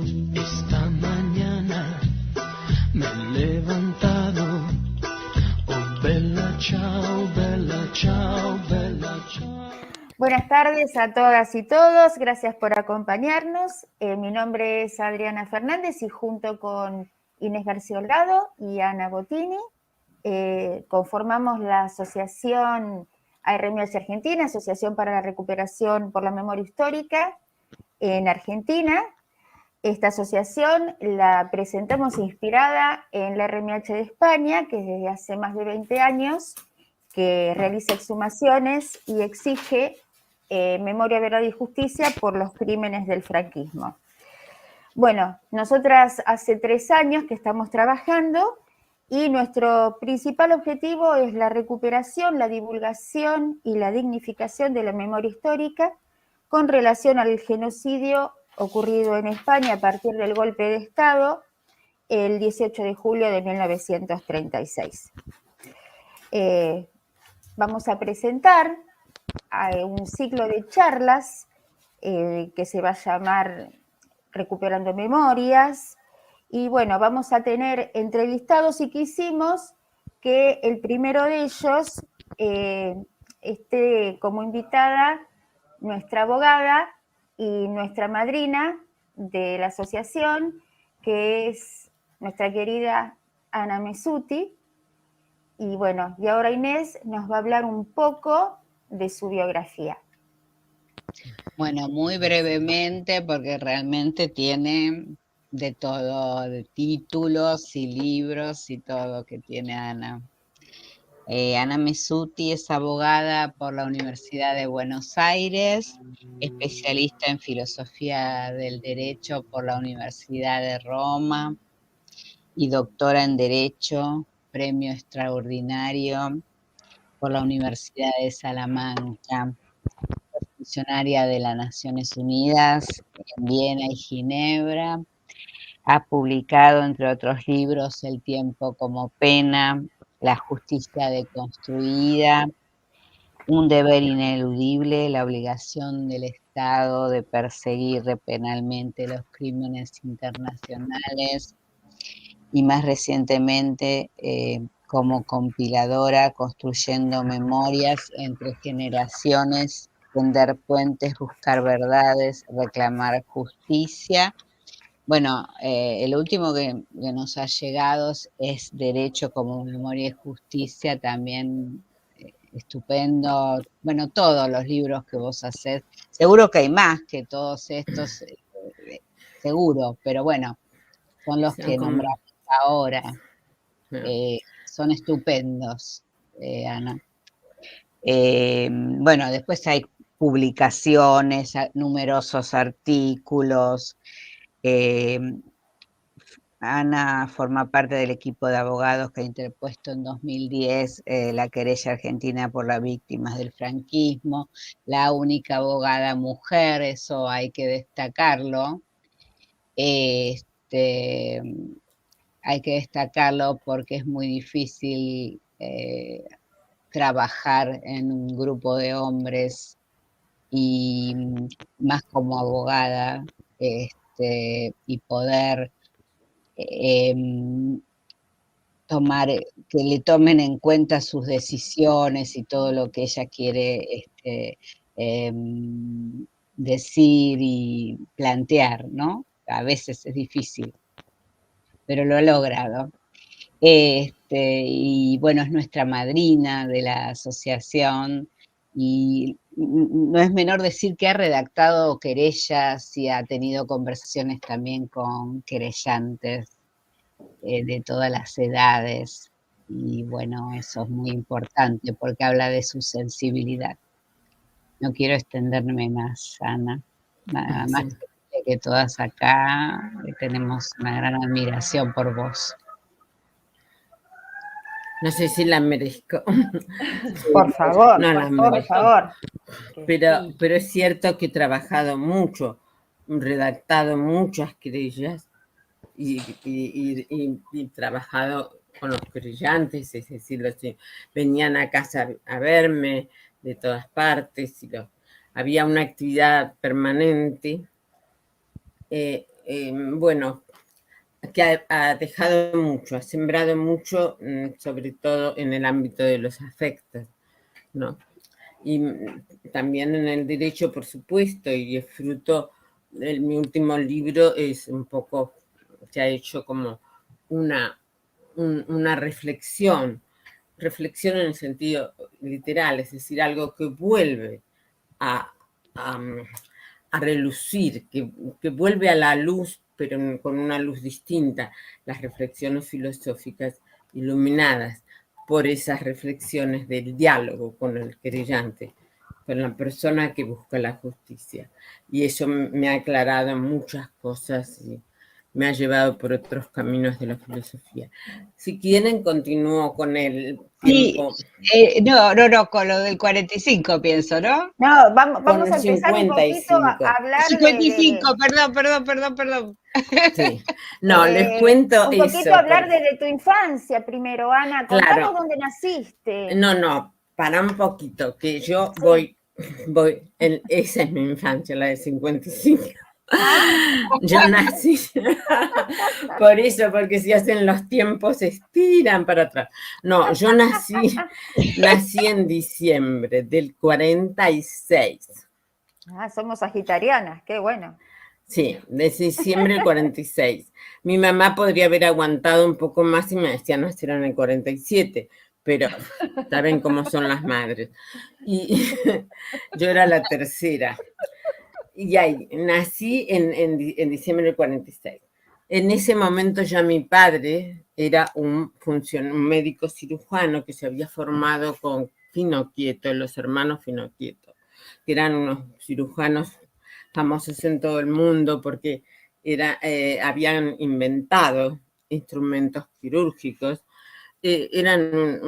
Esta mañana me he levantado. Oh, bella ciao, bella ciao, bella ciao. Buenas tardes a todas y todos, gracias por acompañarnos. Mi nombre es Adriana Fernández y junto con Inés García Holgado y Ana Bottini conformamos la asociación ARMH Argentina, Asociación para la Recuperación por la Memoria Histórica en Argentina. Esta asociación la presentamos inspirada en la RMH de España, que desde hace más de 20 años que realiza exhumaciones y exige memoria, verdad y justicia por los crímenes del franquismo. Bueno, nosotras hace 3 años que estamos trabajando y nuestro principal objetivo es la recuperación, la divulgación y la dignificación de la memoria histórica con relación al genocidio ocurrido en España a partir del golpe de Estado el 18 de julio de 1936. Vamos a presentar un ciclo de charlas que se va a llamar Recuperando Memorias, y bueno, vamos a tener entrevistados y quisimos que el primero de ellos esté como invitada nuestra abogada y nuestra madrina de la asociación, que es nuestra querida Ana Messuti. Y bueno, y ahora Inés nos va a hablar un poco de su biografía. Bueno, muy brevemente, porque realmente tiene de todo, de títulos y libros y todo que tiene Ana. Ana Messuti es abogada por la Universidad de Buenos Aires, especialista en filosofía del derecho por la Universidad de Roma y doctora en Derecho, premio extraordinario por la Universidad de Salamanca. Funcionaria de las Naciones Unidas en Viena y Ginebra. Ha publicado, entre otros libros, El tiempo como pena, La justicia deconstruida, Un deber ineludible, la obligación del Estado de perseguir penalmente los crímenes internacionales, y más recientemente como compiladora, Construyendo memorias entre generaciones, tender puentes, buscar verdades, reclamar justicia. Bueno, el último que nos ha llegado es Derecho como memoria y justicia, también estupendo. Bueno, todos los libros que vos hacés, seguro que hay más que todos estos, seguro, pero bueno, son los que nombramos ahora. Son estupendos, Ana. Bueno, después hay publicaciones, numerosos artículos. Ana forma parte del equipo de abogados que ha interpuesto en 2010 la querella argentina por las víctimas del franquismo, la única abogada mujer, eso hay que destacarlo. Hay que destacarlo porque es muy difícil trabajar en un grupo de hombres y más como abogada, y poder tomar, que le tomen en cuenta sus decisiones y todo lo que ella quiere decir y plantear, ¿no? A veces es difícil, pero lo ha logrado. Y bueno, es nuestra madrina de la asociación y no es menor decir que ha redactado querellas y ha tenido conversaciones también con querellantes de todas las edades, y bueno, eso es muy importante porque habla de su sensibilidad. No quiero extenderme más, Ana, nada más que todas acá tenemos una gran admiración por vos. No sé si la merezco. Por favor, no la por merezco. favor. Pero es cierto que he trabajado mucho, redactado muchas querellas y trabajado con los querellantes, es decir, venían a casa a verme de todas partes, había una actividad permanente. bueno, que ha dejado mucho, ha sembrado mucho, sobre todo en el ámbito de los afectos, ¿no? Y también en el derecho, por supuesto, y es fruto de mi último libro, es un poco, se ha hecho como una reflexión en el sentido literal, es decir, algo que vuelve a, a, a relucir, que vuelve a la luz, pero con una luz distinta, las reflexiones filosóficas iluminadas por esas reflexiones del diálogo con el querellante, con la persona que busca la justicia. Y eso me ha aclarado muchas cosas y me ha llevado por otros caminos de la filosofía. Si quieren, continúo con el tiempo. No, con lo del 45 pienso, ¿no? No, vamos a Con empezar un poquito a 55. hablar 55, perdón. Sí, no, les cuento un eso. poquito hablar de tu infancia primero, Ana. Contanos Claro. dónde naciste. No, para un poquito, que yo Sí. esa es mi infancia, la de 55. Ah, Yo nací, por eso, porque si hacen los tiempos se estiran para atrás. No, yo nací en diciembre del 46. somos sagitarianas, qué bueno. Sí, de diciembre del 46. Mi mamá podría haber aguantado un poco más y me decía nacer en el 47, pero saben cómo son las madres. Y yo era la tercera. Y ahí, nací en diciembre del 46. En ese momento ya mi padre era un médico cirujano que se había formado con Finocchieto, los hermanos Finocchieto, que eran unos cirujanos famosos en todo el mundo porque habían inventado instrumentos quirúrgicos, eran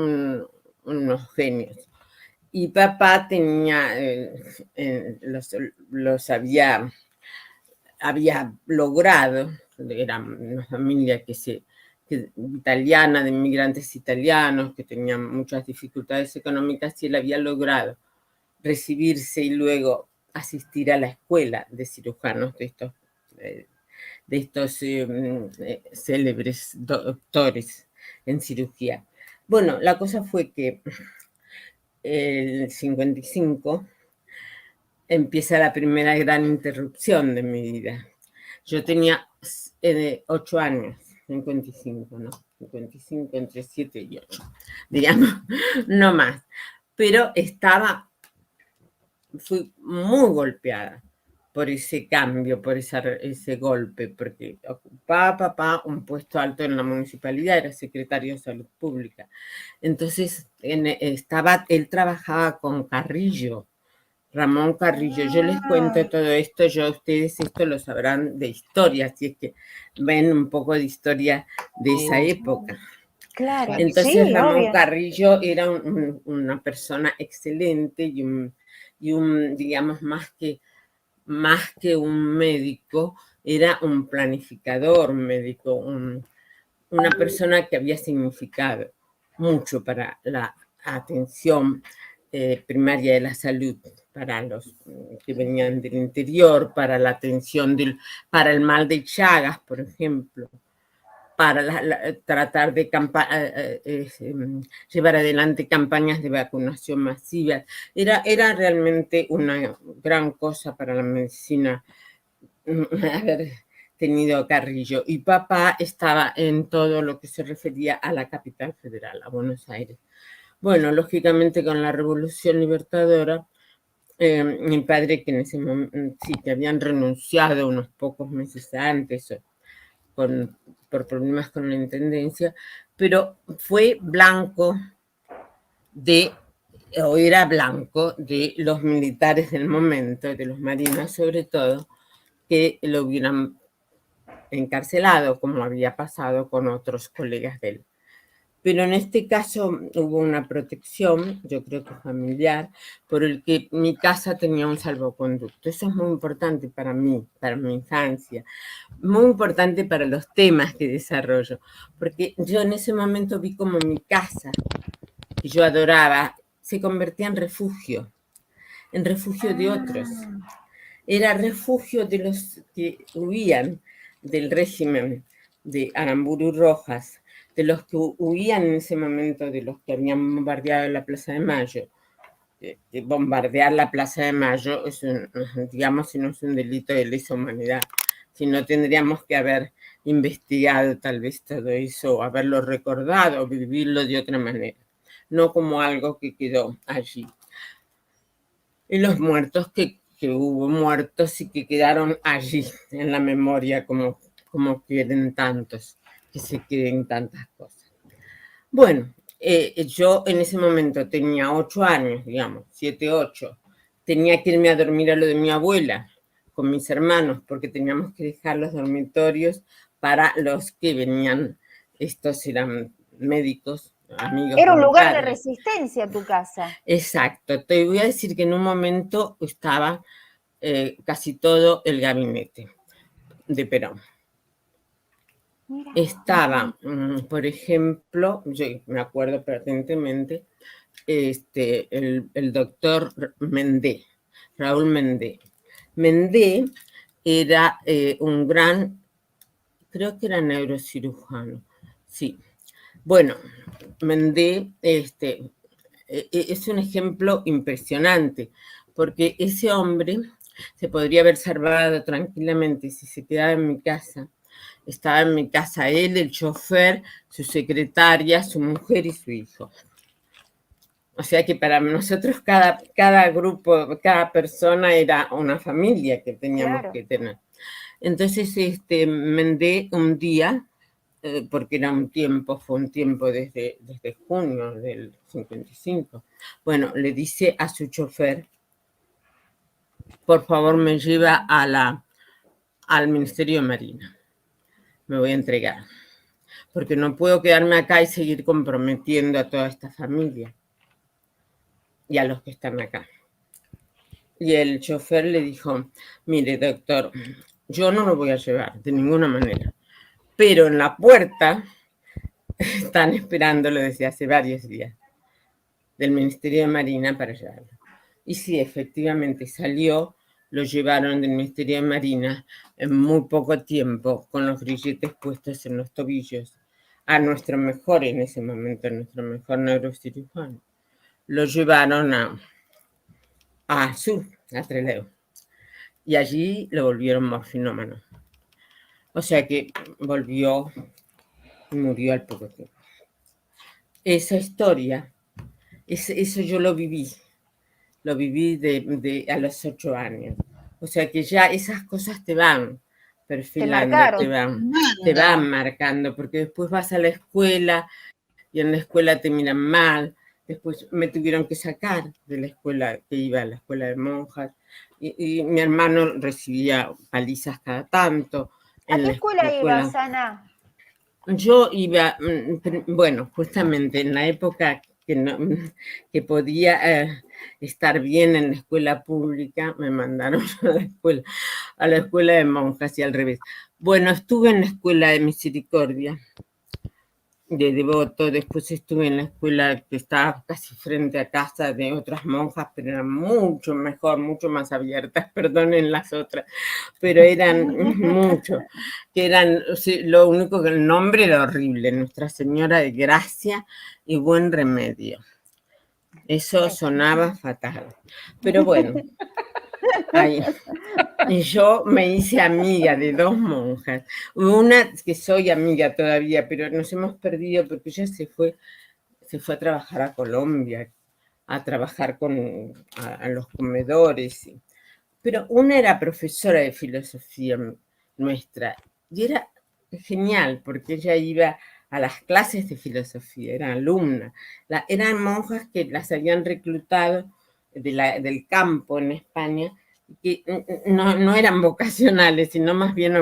unos genios. Y papá tenía, los había logrado, era una familia italiana, de inmigrantes italianos, que tenían muchas dificultades económicas, y él había logrado recibirse y luego asistir a la escuela de cirujanos de estos célebres doctores en cirugía. Bueno, la cosa fue que el 55 empieza la primera gran interrupción de mi vida. Yo tenía 8 años, 55, ¿no? 55, entre 7 y 8, digamos, no más. Pero fui muy golpeada por ese cambio, por ese golpe, porque ocupaba papá un puesto alto en la municipalidad, era secretario de Salud Pública. Entonces, él trabajaba con Carrillo, Ramón Carrillo. Yo les cuento todo esto, ya ustedes esto lo sabrán de historia, si es que ven un poco de historia de esa época. Claro, entonces sí, Ramón obvio. Carrillo era una persona excelente y un digamos, más que un médico, era un planificador médico, una persona que había significado mucho para la atención primaria de la salud, para los que venían del interior, para la atención para el mal de Chagas, por ejemplo, para tratar de llevar adelante campañas de vacunación masiva. Era realmente una gran cosa para la medicina haber tenido a Carrillo. Y papá estaba en todo lo que se refería a la capital federal, a Buenos Aires. Bueno, lógicamente con la Revolución Libertadora, mi padre, que en ese momento sí, que habían renunciado unos pocos meses antes por problemas con la intendencia, pero fue blanco era blanco de los militares del momento, de los marinos sobre todo, que lo hubieran encarcelado, como había pasado con otros colegas de él. Pero en este caso hubo una protección, yo creo que familiar, por el que mi casa tenía un salvoconducto. Eso es muy importante para mí, para mi infancia, muy importante para los temas que desarrollo, porque yo en ese momento vi como mi casa, que yo adoraba, se convertía en refugio de otros. Era refugio de los que huían del régimen de Aramburu Rojas, de los que huían en ese momento, de los que habían bombardeado la Plaza de Mayo. Bombardear la Plaza de Mayo es digamos, si no es un delito de lesa humanidad, si no tendríamos que haber investigado tal vez todo eso, haberlo recordado, vivirlo de otra manera, no como algo que quedó allí. Y los muertos que hubo muertos y que quedaron allí en la memoria, como quieren tantos, que se queden tantas cosas. Bueno, yo en ese momento tenía 8 años, digamos, 7, 8. Tenía que irme a dormir a lo de mi abuela con mis hermanos, porque teníamos que dejar los dormitorios para los que venían. Estos eran médicos, amigos. Era un lugar de resistencia tu casa. Exacto. Te voy a decir que en un momento estaba casi todo el gabinete de Perón. Mira. Estaba, por ejemplo, yo me acuerdo permanentemente, el doctor Mendé, Raúl Mendé. Mendé era un gran, creo que era neurocirujano, sí. Bueno, Mendé es un ejemplo impresionante, porque ese hombre se podría haber salvado tranquilamente si se quedaba en mi casa. Estaba en mi casa él, el chofer, su secretaria, su mujer y su hijo. O sea que para nosotros cada grupo, cada persona era una familia que teníamos que tener. Entonces, Mendé un día, porque fue un tiempo desde junio del 55, bueno, le dice a su chofer, por favor me lleva al Ministerio de Marina. Me voy a entregar, porque no puedo quedarme acá y seguir comprometiendo a toda esta familia y a los que están acá. Y el chofer le dijo, mire, doctor, yo no lo voy a llevar de ninguna manera, pero en la puerta están esperándolo desde hace varios días del Ministerio de Marina para llevarlo. Y sí, efectivamente salió, lo llevaron del Ministerio de Marina en muy poco tiempo, con los grilletes puestos en los tobillos, a nuestro mejor, en ese momento, nuestro mejor neurocirujano. Lo llevaron a Sur, a Trelew, y allí lo volvieron morfinómano. O sea que volvió y murió al poco tiempo. Esa historia, eso yo lo viví a los 8 años. O sea que ya esas cosas te van perfilando, te van marcando, porque después vas a la escuela y en la escuela te miran mal. Después me tuvieron que sacar de la escuela que iba, a la escuela de monjas, y mi hermano recibía palizas cada tanto. ¿A qué escuela ibas, Ana? Yo iba, bueno, justamente en la época que podía estar bien en la escuela pública, me mandaron a la escuela de monjas y al revés. Bueno, estuve en la escuela de Misericordia, de Devoto, después estuve en la escuela que estaba casi frente a casa de otras monjas, pero eran mucho mejor, mucho más abiertas, perdonen las otras, pero eran mucho, que eran, lo único que el nombre era horrible, Nuestra Señora de Gracia y Buen Remedio. Eso sonaba fatal, pero bueno, ahí. Y yo me hice amiga de 2 monjas, una que soy amiga todavía, pero nos hemos perdido porque ella se fue a trabajar a Colombia, a trabajar a los comedores, pero una era profesora de filosofía nuestra, y era genial porque ella iba a las clases de filosofía, era alumna, eran monjas que las habían reclutado del campo en España, que no eran vocacionales, sino más bien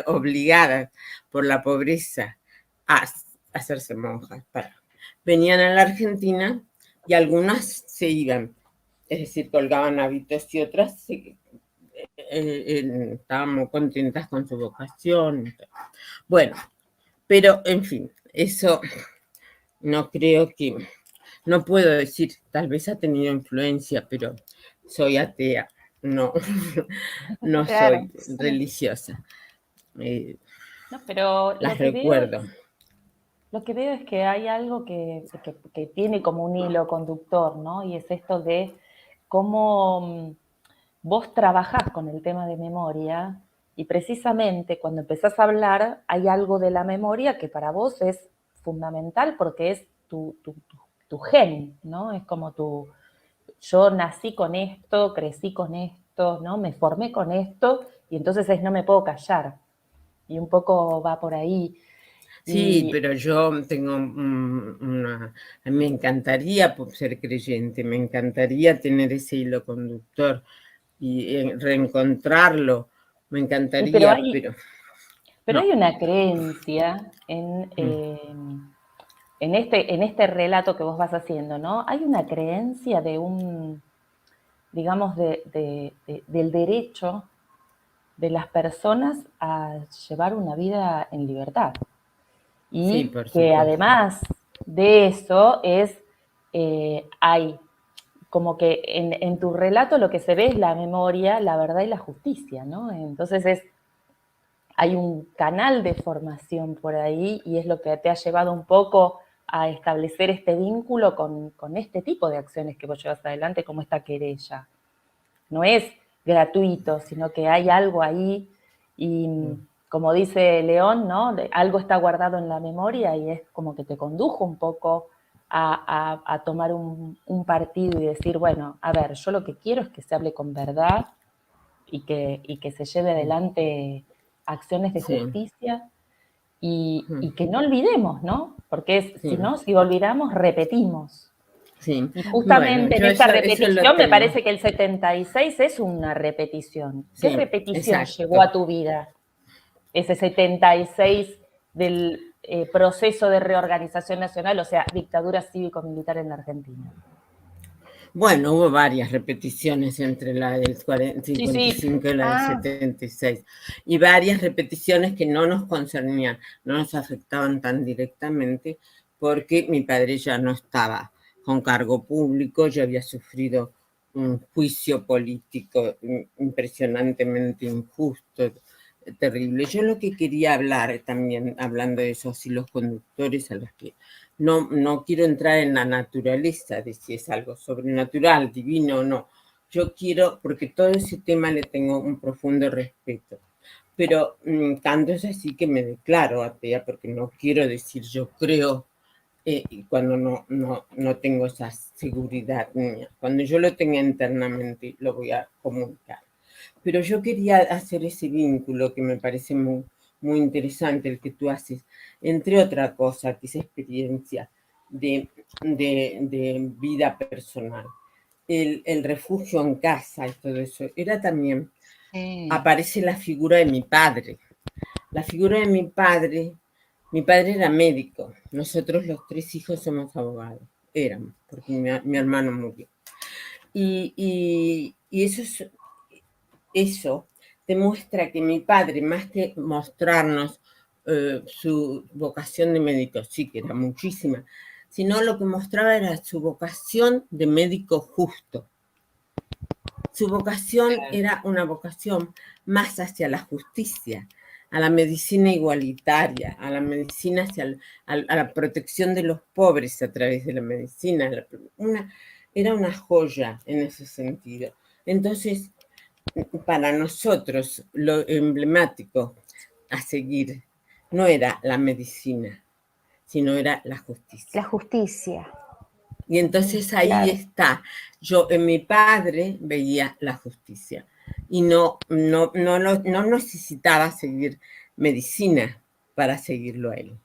obligadas por la pobreza a hacerse monjas. Venían a la Argentina y algunas se iban, es decir, colgaban hábitos y otras estaban muy contentas con su vocación. Bueno, pero en fin, eso no creo que, no puedo decir, tal vez ha tenido influencia, pero soy atea. No, no soy religiosa. No, pero las recuerdo. Lo que veo es que hay algo que tiene como un hilo conductor, ¿no? Y es esto de cómo vos trabajás con el tema de memoria y precisamente cuando empezás a hablar hay algo de la memoria que para vos es fundamental porque es tu gen, ¿no? Es como yo nací con esto, crecí con esto, ¿no? Me formé con esto y entonces no me puedo callar. Y un poco va por ahí. Sí, Y, pero yo tengo a mí me encantaría ser creyente, me encantaría tener ese hilo conductor y reencontrarlo, me pero encantaría, pero no. hay una creencia Mm. en este relato que vos vas haciendo, ¿no? Hay una creencia de digamos, del derecho de las personas a llevar una vida en libertad. Sí, Y por que supuesto. además de eso hay como que en tu relato lo que se ve es la memoria, la verdad y la justicia, ¿no? Entonces hay un canal de formación por ahí y es lo que te ha llevado un poco a establecer este vínculo con este tipo de acciones que vos llevas adelante, como esta querella. No es gratuito, sino que hay algo ahí y como dice León, ¿no? Algo está guardado en la memoria y es como que te condujo un poco a tomar un partido y decir, bueno, a ver, yo lo que quiero es que se hable con verdad y que se lleve adelante acciones de Sí, justicia y que no olvidemos, ¿no? Porque sí, si no, si olvidamos, repetimos. sí. Y Bueno, justamente en yo esta eso lo repetición me tengo. parece que el 76 es una repetición. ¿Qué Sí, repetición llegó exacto. a tu vida? Ese 76 del proceso de reorganización nacional, o sea, dictadura cívico-militar en la Argentina. Bueno, hubo varias repeticiones entre la del Sí, sí. 55 y la del Ah, 76, y varias repeticiones que no nos concernían, no nos afectaban tan directamente, porque mi padre ya no estaba con cargo público, yo había sufrido un juicio político impresionantemente injusto, terrible. Yo lo que quería hablar también, hablando de esos hilos conductores a los que no quiero entrar en la naturaleza de si es algo sobrenatural, divino o no. Yo quiero, porque todo ese tema le tengo un profundo respeto. Pero tanto es así que me declaro atea, porque no quiero decir yo creo cuando no tengo esa seguridad mía. Cuando yo lo tenga internamente, lo voy a comunicar. Pero yo quería hacer ese vínculo que me parece muy interesante, el que tú haces, entre otra cosa, que es experiencia de vida personal. El refugio en casa y todo eso, era también, Sí. aparece la figura de mi padre. La figura de mi padre era médico, nosotros los tres hijos somos abogados, éramos, porque mi hermano murió. Y eso demuestra que mi padre, más que mostrarnos su vocación de médico, sí que era muchísima, sino lo que mostraba era su vocación de médico justo. Su vocación era una vocación más hacia la justicia, a la medicina igualitaria, a la medicina a la protección de los pobres a través de la medicina. Era una joya en ese sentido. Entonces, para nosotros lo emblemático a seguir no era la medicina, sino era la justicia. la justicia, Y entonces ahí claro. está. Yo en mi padre veía la justicia y no necesitaba seguir medicina para seguirlo a él.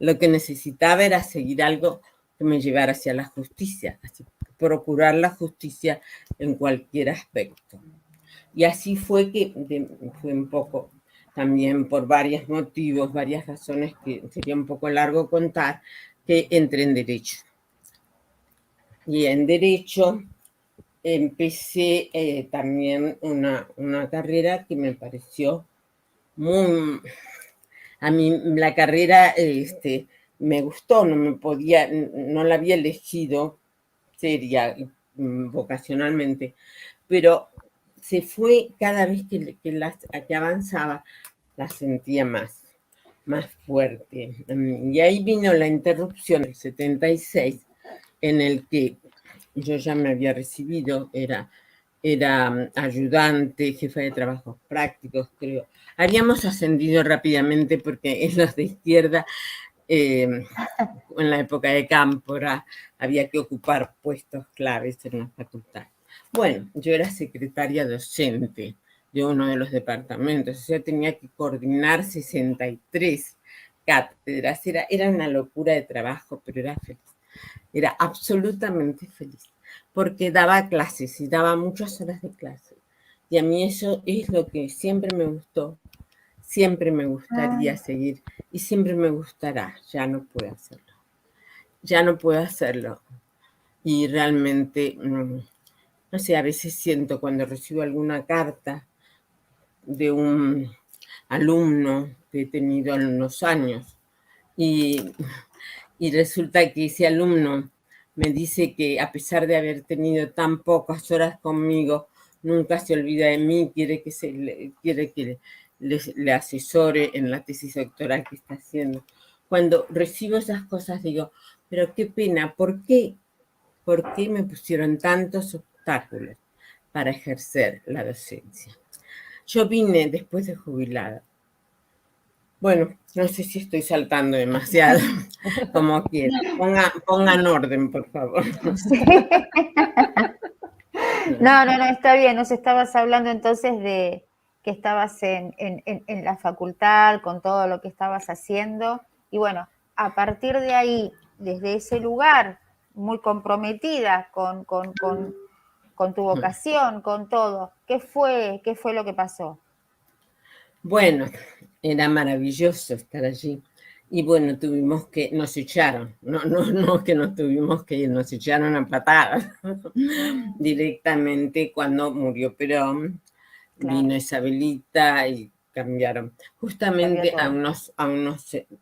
Lo que necesitaba era seguir algo que me llevara hacia la justicia, así, procurar la justicia en cualquier aspecto. Y así fue fue un poco también por varios motivos, varias razones que sería un poco largo contar, que entré en derecho. Y en derecho empecé también una carrera que me pareció muy... A mí la carrera me gustó, no la había elegido seria, vocacionalmente, pero se fue cada vez que avanzaba, la sentía más fuerte. Y ahí vino la interrupción del 76, en el que yo ya me había recibido, era ayudante, jefa de trabajos prácticos, creo. Habíamos ascendido rápidamente porque en los de izquierda, en la época de Cámpora, había que ocupar puestos claves en la facultad. Bueno, yo era secretaria docente de uno de los departamentos, o sea, tenía que coordinar 63 cátedras, era una locura de trabajo, pero era feliz, era absolutamente feliz, porque daba clases y daba muchas horas de clase, y a mí eso es lo que siempre me gustó, siempre me gustaría seguir, y siempre me gustará, ya no puedo hacerlo, y realmente, no sé, a veces siento cuando recibo alguna carta de un alumno que he tenido en unos años y resulta que ese alumno me dice que a pesar de haber tenido tan pocas horas conmigo, nunca se olvida de mí, quiere que le asesore en la tesis doctoral que está haciendo. Cuando recibo esas cosas digo, pero qué pena, ¿por qué me pusieron tantos obstáculos para ejercer la docencia? Yo vine después de jubilada. Bueno, no sé si estoy saltando demasiado, como quieran. Pongan orden, por favor. Sí. No, está bien. Nos estabas hablando entonces de que estabas en la facultad, con todo lo que estabas haciendo. Y bueno, a partir de ahí, desde ese lugar, muy comprometida con tu vocación, con todo, ¿qué fue lo que pasó? Bueno, era maravilloso estar allí. Y bueno, nos echaron, no que nos tuvimos que ir, nos echaron a patadas directamente cuando murió Perón. Claro. Vino Isabelita y cambiaron. Justamente a unos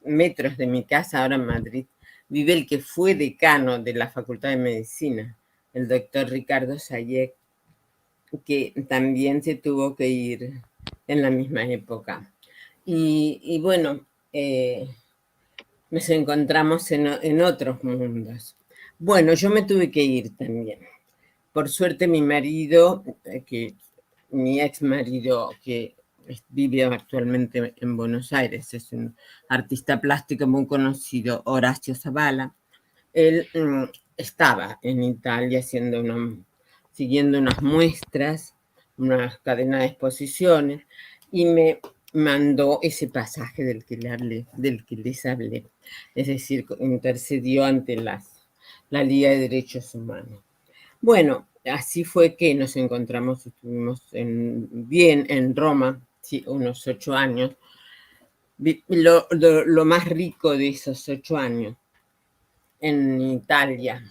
metros de mi casa, ahora en Madrid, vive el que fue decano de la Facultad de Medicina, el doctor Ricardo Sayek, que también se tuvo que ir en la misma época. Y bueno, nos encontramos en otros mundos. Bueno, yo me tuve que ir también. Por suerte mi marido, mi ex marido, que vive actualmente en Buenos Aires, es un artista plástico muy conocido, Horacio Zavala. Él estaba en Italia siguiendo unas muestras, una cadena de exposiciones, y me mandó ese pasaje del que les hablé. Es decir, intercedió ante la Liga de Derechos Humanos. Bueno, así fue que nos encontramos, estuvimos en Roma, sí, unos 8 años. Lo más rico de esos 8 años en Italia,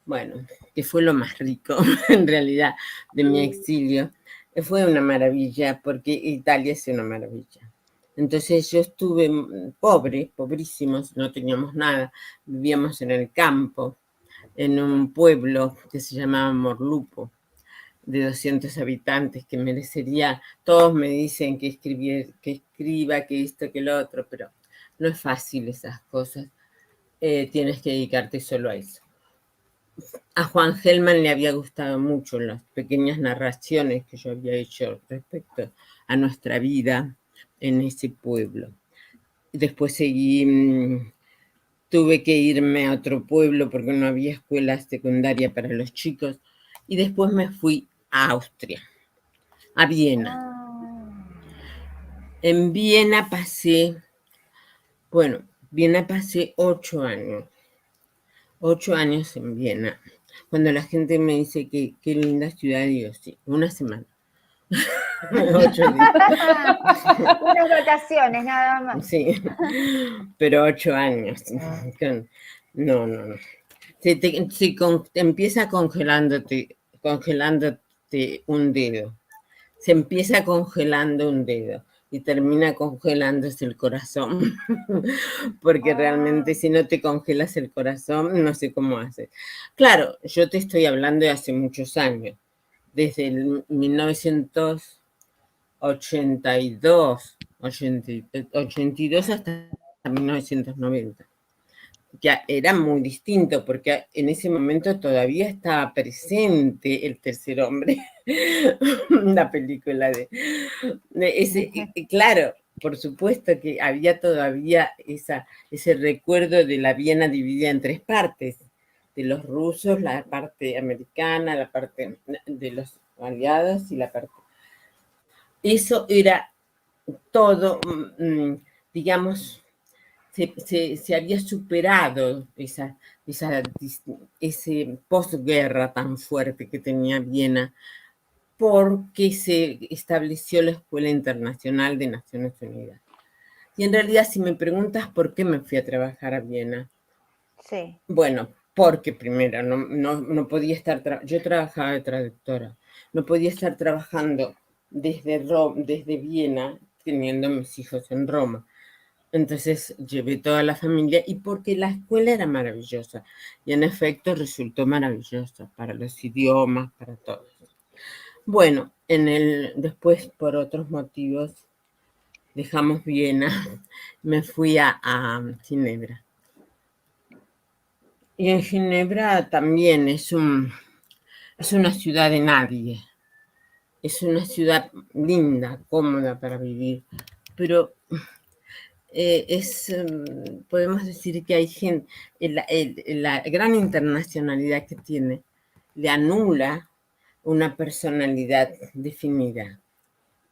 bueno, que fue lo más rico en realidad de mi exilio, fue una maravilla, porque Italia es una maravilla. Entonces yo estuve pobrísimos, no teníamos nada, vivíamos en el campo, en un pueblo que se llamaba Morlupo, de 200 habitantes, que merecería, todos me dicen que escriba, que esto, que lo otro, pero no es fácil esas cosas, tienes que dedicarte solo a eso. A Juan Gelman le había gustado mucho las pequeñas narraciones que yo había hecho respecto a nuestra vida en ese pueblo. Después tuve que irme a otro pueblo porque no había escuela secundaria para los chicos, y después me fui a Austria, a Viena. En Viena pasé 8 años. 8 años en Viena. Cuando la gente me dice que qué linda ciudad, digo, sí, una semana. 8 días. Unas vacaciones, nada más. Sí, pero 8 años. No. Te empieza congelándote un dedo. Se empieza congelando un dedo y termina congelándose el corazón, porque realmente si no te congelas el corazón, no sé cómo haces. Claro, yo te estoy hablando de hace muchos años, desde el 1982, 82 hasta 1990. Ya era muy distinto, porque en ese momento todavía estaba presente El tercer hombre, la película claro, por supuesto que había todavía ese recuerdo de la Viena dividida en tres partes, de los rusos, la parte americana, la parte de los aliados y la parte... Eso era todo, digamos, se había superado ese posguerra tan fuerte que tenía Viena, porque se estableció la Escuela Internacional de Naciones Unidas. Y en realidad, si me preguntas por qué me fui a trabajar a Viena, sí. Bueno, porque primero no podía estar, yo trabajaba de traductora, no podía estar trabajando desde Viena teniendo mis hijos en Roma. Entonces llevé toda la familia y porque la escuela era maravillosa y en efecto resultó maravillosa para los idiomas, para todo. Bueno, después por otros motivos dejamos Viena, me fui a Ginebra. Y en Ginebra también es una ciudad de nadie. Es una ciudad linda, cómoda para vivir, pero podemos decir que hay gente, la gran internacionalidad que tiene le anula una personalidad definida,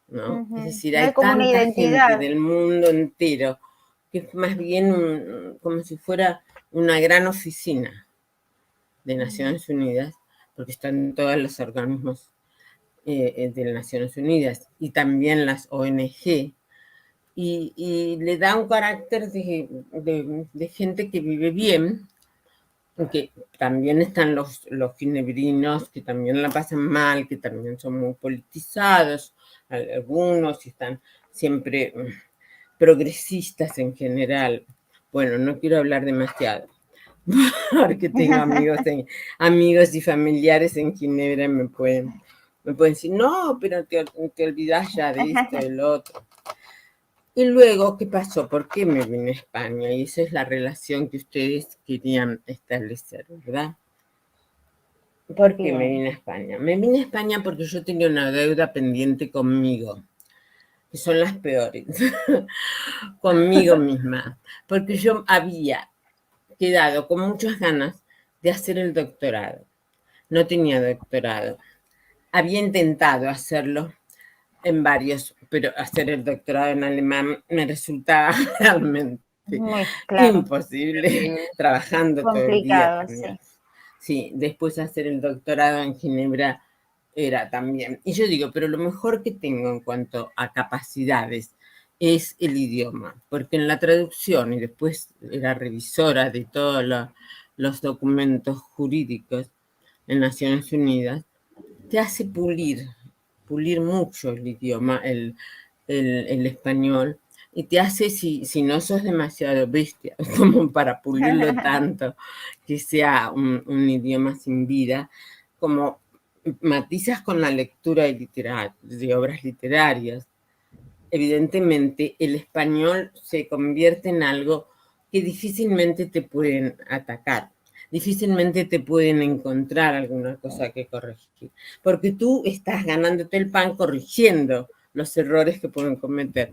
¿no? Ujú. Es decir, No hay hay como una tanta gente identidad. del mundo entero que es más bien como si fuera una gran oficina de Naciones Unidas, porque están todos los organismos de Naciones Unidas y también las ONG, y le da un carácter de gente que vive bien, que también están los ginebrinos, que también la pasan mal, que también son muy politizados, algunos, y están siempre progresistas en general. Bueno, no quiero hablar demasiado, porque tengo amigos y familiares en Ginebra y me pueden decir, no, pero te olvidas ya de esto, del otro. Y luego, ¿qué pasó? ¿Por qué me vine a España? Y esa es la relación que ustedes querían establecer, ¿verdad? ¿Por qué me Bien. vine a España? Me vine a España porque yo tenía una deuda pendiente conmigo, que son las peores, conmigo misma, porque yo había quedado con muchas ganas de hacer el doctorado. No tenía doctorado. Había intentado hacerlo en varios, pero hacer el doctorado en alemán me resultaba realmente Muy claro. imposible, trabajando todo el día Complicado, también. sí. Sí, después hacer el doctorado en Ginebra era también. Y yo digo, pero lo mejor que tengo en cuanto a capacidades es el idioma, porque en la traducción, y después era revisora de todos los documentos jurídicos en Naciones Unidas, te hace pulir mucho el idioma, el español, y te hace, si no sos demasiado bestia, como para pulirlo tanto, que sea un idioma sin vida, como matizas con la lectura de obras literarias. Evidentemente, el español se convierte en algo que difícilmente te pueden atacar, difícilmente te pueden encontrar alguna cosa que corregir, porque tú estás ganándote el pan corrigiendo los errores que pueden cometer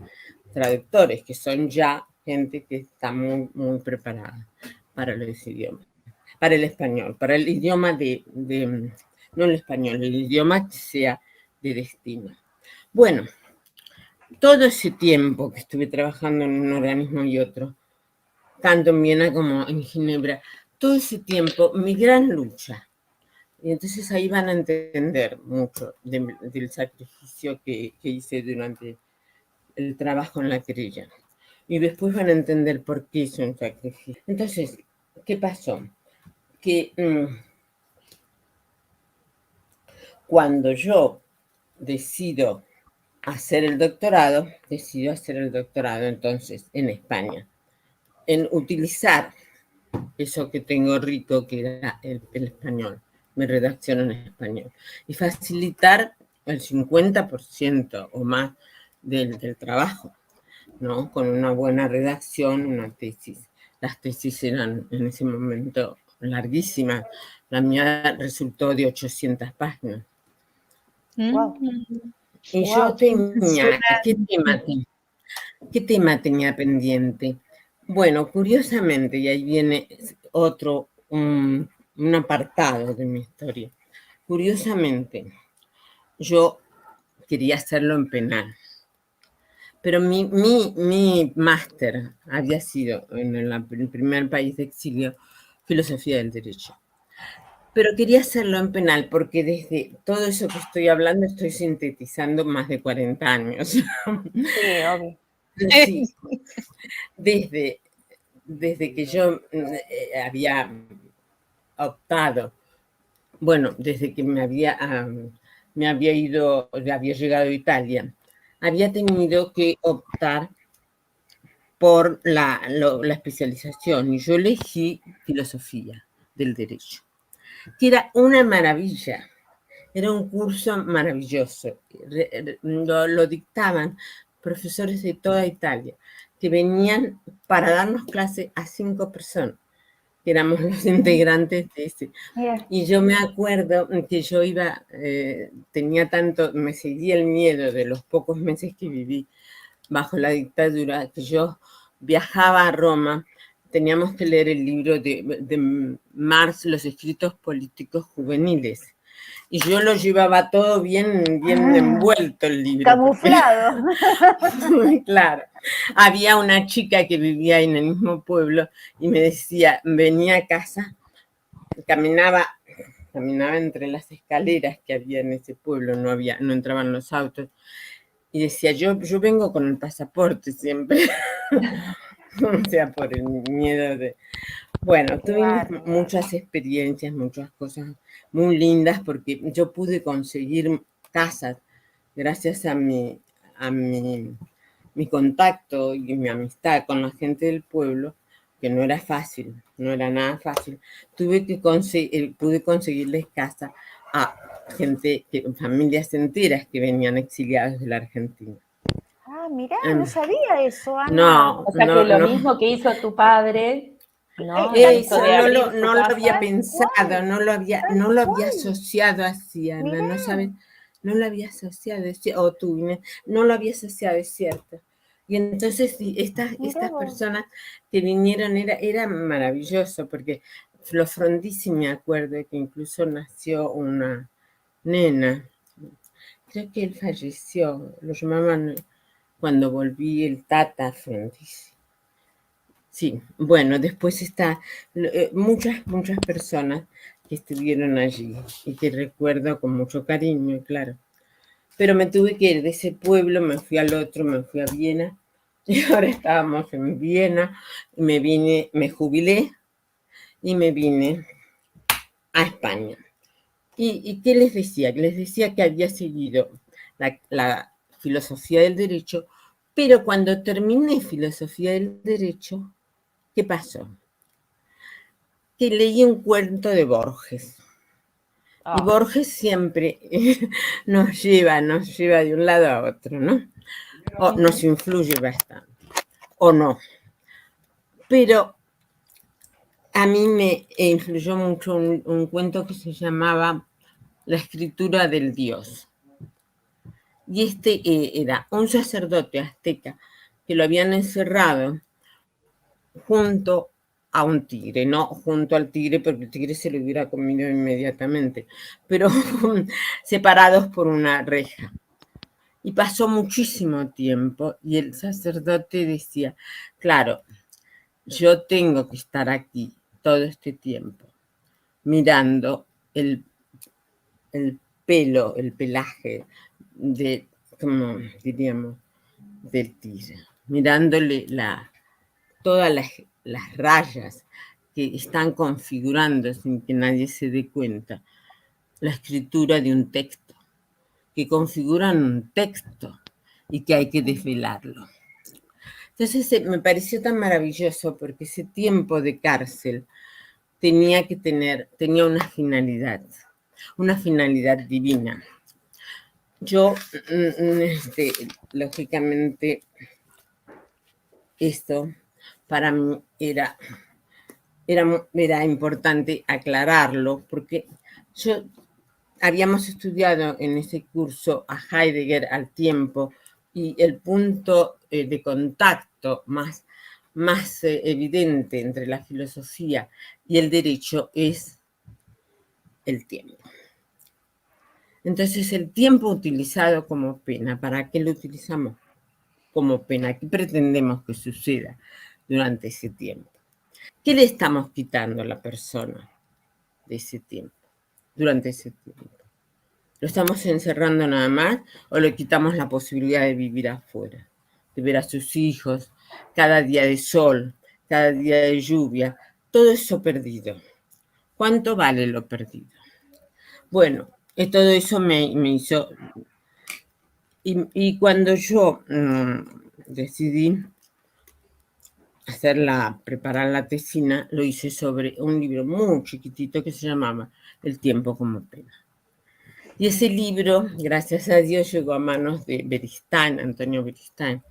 traductores, que son ya gente que está muy, muy preparada para los idiomas, para el español, para el idioma no el español, el idioma que sea de destino. Bueno, todo ese tiempo que estuve trabajando en un organismo y otro, tanto en Viena como en Ginebra, todo ese tiempo, mi gran lucha. Y entonces ahí van a entender mucho del sacrificio que hice durante el trabajo en la querella. Y después van a entender por qué es un sacrificio. Entonces, ¿qué pasó? Que cuando yo decido hacer el doctorado entonces en España, en utilizar eso que tengo rico, que era el español, mi redacción en español, y facilitar el 50% o más del trabajo. ¿no? Con una buena redacción, una tesis. Las tesis eran en ese momento larguísimas. La mía resultó de 800 páginas. Wow. Y Wow. yo tenía, ¿qué tema tenía pendiente? Bueno, curiosamente, y ahí viene otro, un apartado de mi historia. Curiosamente, yo quería hacerlo en penal. Pero mi máster había sido en el primer país de exilio, filosofía del derecho. Pero quería hacerlo en penal porque desde todo eso que estoy hablando estoy sintetizando más de 40 años. Sí, obvio. Sí, desde que yo había optado, bueno, desde que me había llegado a Italia, había tenido que optar por la especialización y yo elegí filosofía del derecho, que era una maravilla, era un curso maravilloso, lo dictaban profesores de toda Italia, que venían para darnos clase a 5 personas, que éramos los integrantes de ese. Mira. Y yo me acuerdo que yo iba, tenía tanto, me seguía el miedo de los pocos meses que viví bajo la dictadura, que yo viajaba a Roma, teníamos que leer el libro de Marx, Los escritos políticos juveniles. Y yo lo llevaba todo bien envuelto el libro. Camuflado. Claro. Había una chica que vivía en el mismo pueblo y me decía, venía a casa, caminaba entre las escaleras que había en ese pueblo, no entraban los autos, y decía, yo vengo con el pasaporte siempre. O sea, por el miedo de... Bueno, tuvimos muchas experiencias, muchas cosas muy lindas, porque yo pude conseguir casas gracias a mi contacto y mi amistad con la gente del pueblo, que no era fácil, no era nada fácil. Pude conseguirles casa a gente, familias enteras que venían exiliadas de la Argentina. Ah, mirá, no sabía eso, Ana. No, O sea que lo mismo que hizo tu padre, ¿no? Eso, de abrir no su lo casa. había pensado, no lo había asociado así, Ana, Mirá. no sabes, no lo había asociado, o tú, no lo había asociado, es cierto. Y entonces estas personas que vinieron era maravilloso, porque Flo Frondizi, me acuerdo que incluso nació una nena, creo que él falleció, lo llamaban cuando volví el Tata Frondizi. Sí, bueno, después está muchas personas que estuvieron allí y que recuerdo con mucho cariño, claro. Pero me tuve que ir de ese pueblo, me fui al otro, me fui a Viena y ahora estábamos en Viena y me jubilé y me vine a España. ¿Y qué les decía? Les decía que había seguido la filosofía del derecho, pero cuando terminé filosofía del derecho, ¿qué pasó? Que leí un cuento de Borges. Y Borges siempre nos lleva de un lado a otro, ¿no? O nos influye bastante, o no. Pero a mí me influyó mucho un cuento que se llamaba La escritura del Dios. Y era un sacerdote azteca que lo habían encerrado junto a un tigre, no junto al tigre porque el tigre se lo hubiera comido inmediatamente, pero separados por una reja. Y pasó muchísimo tiempo y el sacerdote decía, claro, yo tengo que estar aquí todo este tiempo mirando el pelo, el pelaje de, como diríamos, del tigre, mirándole todas las rayas que están configurando sin que nadie se dé cuenta la escritura de un texto, que configuran un texto y que hay que desvelarlo. Entonces me pareció tan maravilloso porque ese tiempo de cárcel tenía una finalidad divina. Yo, lógicamente, esto para mí era importante aclararlo, porque habíamos estudiado en ese curso a Heidegger al tiempo, y el punto de contacto más evidente entre la filosofía y el derecho es el tiempo. Entonces, el tiempo utilizado como pena, ¿para qué lo utilizamos como pena? ¿Qué pretendemos que suceda durante ese tiempo? ¿Qué le estamos quitando a la persona de ese tiempo, durante ese tiempo? ¿Lo estamos encerrando nada más o le quitamos la posibilidad de vivir afuera, de ver a sus hijos, cada día de sol, cada día de lluvia, todo eso perdido? ¿Cuánto vale lo perdido? Bueno, todo eso me hizo... Y cuando yo decidí preparar la tesina, lo hice sobre un libro muy chiquitito que se llamaba El tiempo como pena. Y ese libro, gracias a Dios, llegó a manos de Beristain, Antonio Beristain,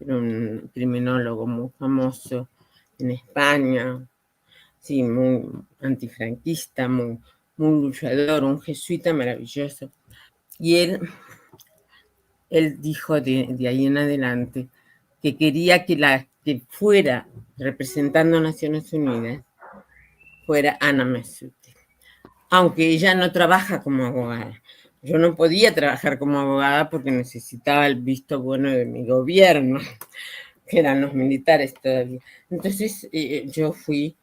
un criminólogo muy famoso en España, sí, muy antifranquista, muy luchador, un jesuita maravilloso. Y él dijo de ahí en adelante que quería que fuera, representando a Naciones Unidas, fuera Ana Messuti, aunque ella no trabaja como abogada. Yo no podía trabajar como abogada porque necesitaba el visto bueno de mi gobierno, que eran los militares todavía. Entonces yo fui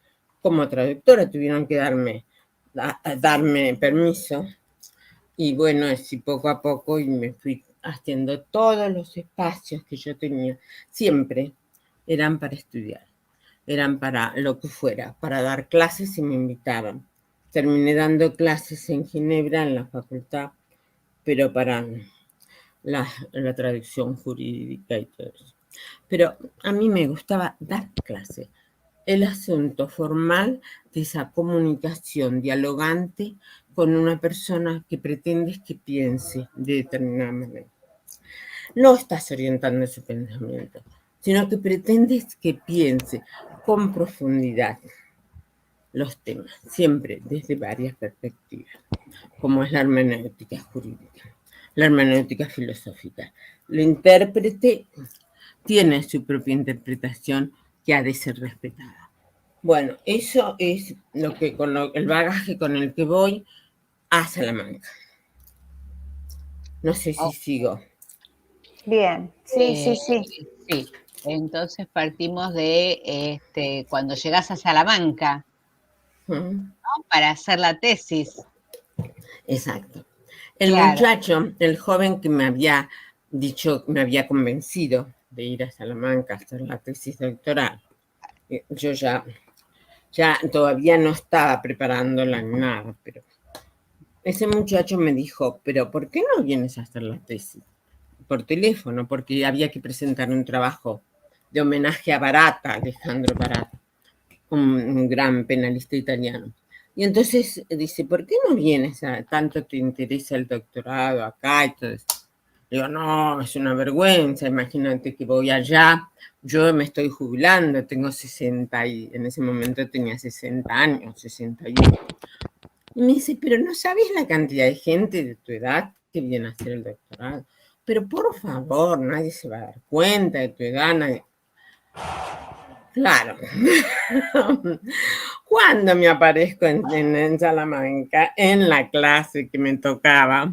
como traductora, tuvieron que darme permiso, y bueno, así poco a poco, y me fui haciendo todos los espacios que yo tenía, siempre eran para estudiar, eran para lo que fuera, para dar clases si me invitaban. Terminé dando clases en Ginebra, en la facultad, pero para la traducción jurídica y todo eso. Pero a mí me gustaba dar clases. El asunto formal de esa comunicación dialogante con una persona que pretendes que piense de determinada manera. No estás orientando su pensamiento, sino que pretendes que piense con profundidad los temas, siempre desde varias perspectivas, como es la hermenéutica jurídica, la hermenéutica filosófica. El intérprete tiene su propia interpretación que ha de ser respetada. Bueno, eso es el bagaje con el que voy a Salamanca. No sé si sigo. Bien, sí. Sí, entonces partimos de cuando llegas a Salamanca, ¿no? Para hacer la tesis. Exacto. El muchacho, el joven que me había convencido de ir a Salamanca a hacer la tesis doctoral, yo ya todavía no estaba preparándola ni nada, pero ese muchacho me dijo, pero ¿por qué no vienes a hacer la tesis? Por teléfono, porque había que presentar un trabajo de homenaje a Barata, Alejandro Barata, un gran penalista italiano. Y entonces dice, ¿por qué no vienes? ¿Tanto te interesa el doctorado acá y todo eso? Digo, no, es una vergüenza, imagínate que voy allá, yo me estoy jubilando, tengo 60 y en ese momento tenía 60 años, 61. Y me dice, pero ¿no sabes la cantidad de gente de tu edad que viene a hacer el doctorado? Pero por favor, nadie se va a dar cuenta de tu edad, nadie... Claro. Cuando me aparezco en Salamanca, en la clase que me tocaba,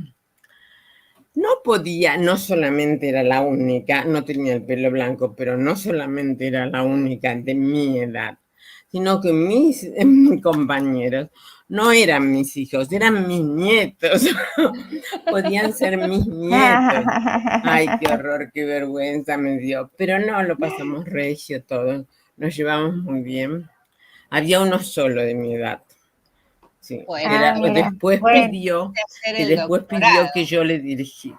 no podía, no solamente era la única, no tenía el pelo blanco, pero no solamente era la única de mi edad, sino que mis compañeros no eran mis hijos, eran mis nietos. Podían ser mis nietos. Ay, qué horror, qué vergüenza me dio. Pero no, lo pasamos regio todos, nos llevamos muy bien. Había uno solo de mi edad. Sí, después pidió que yo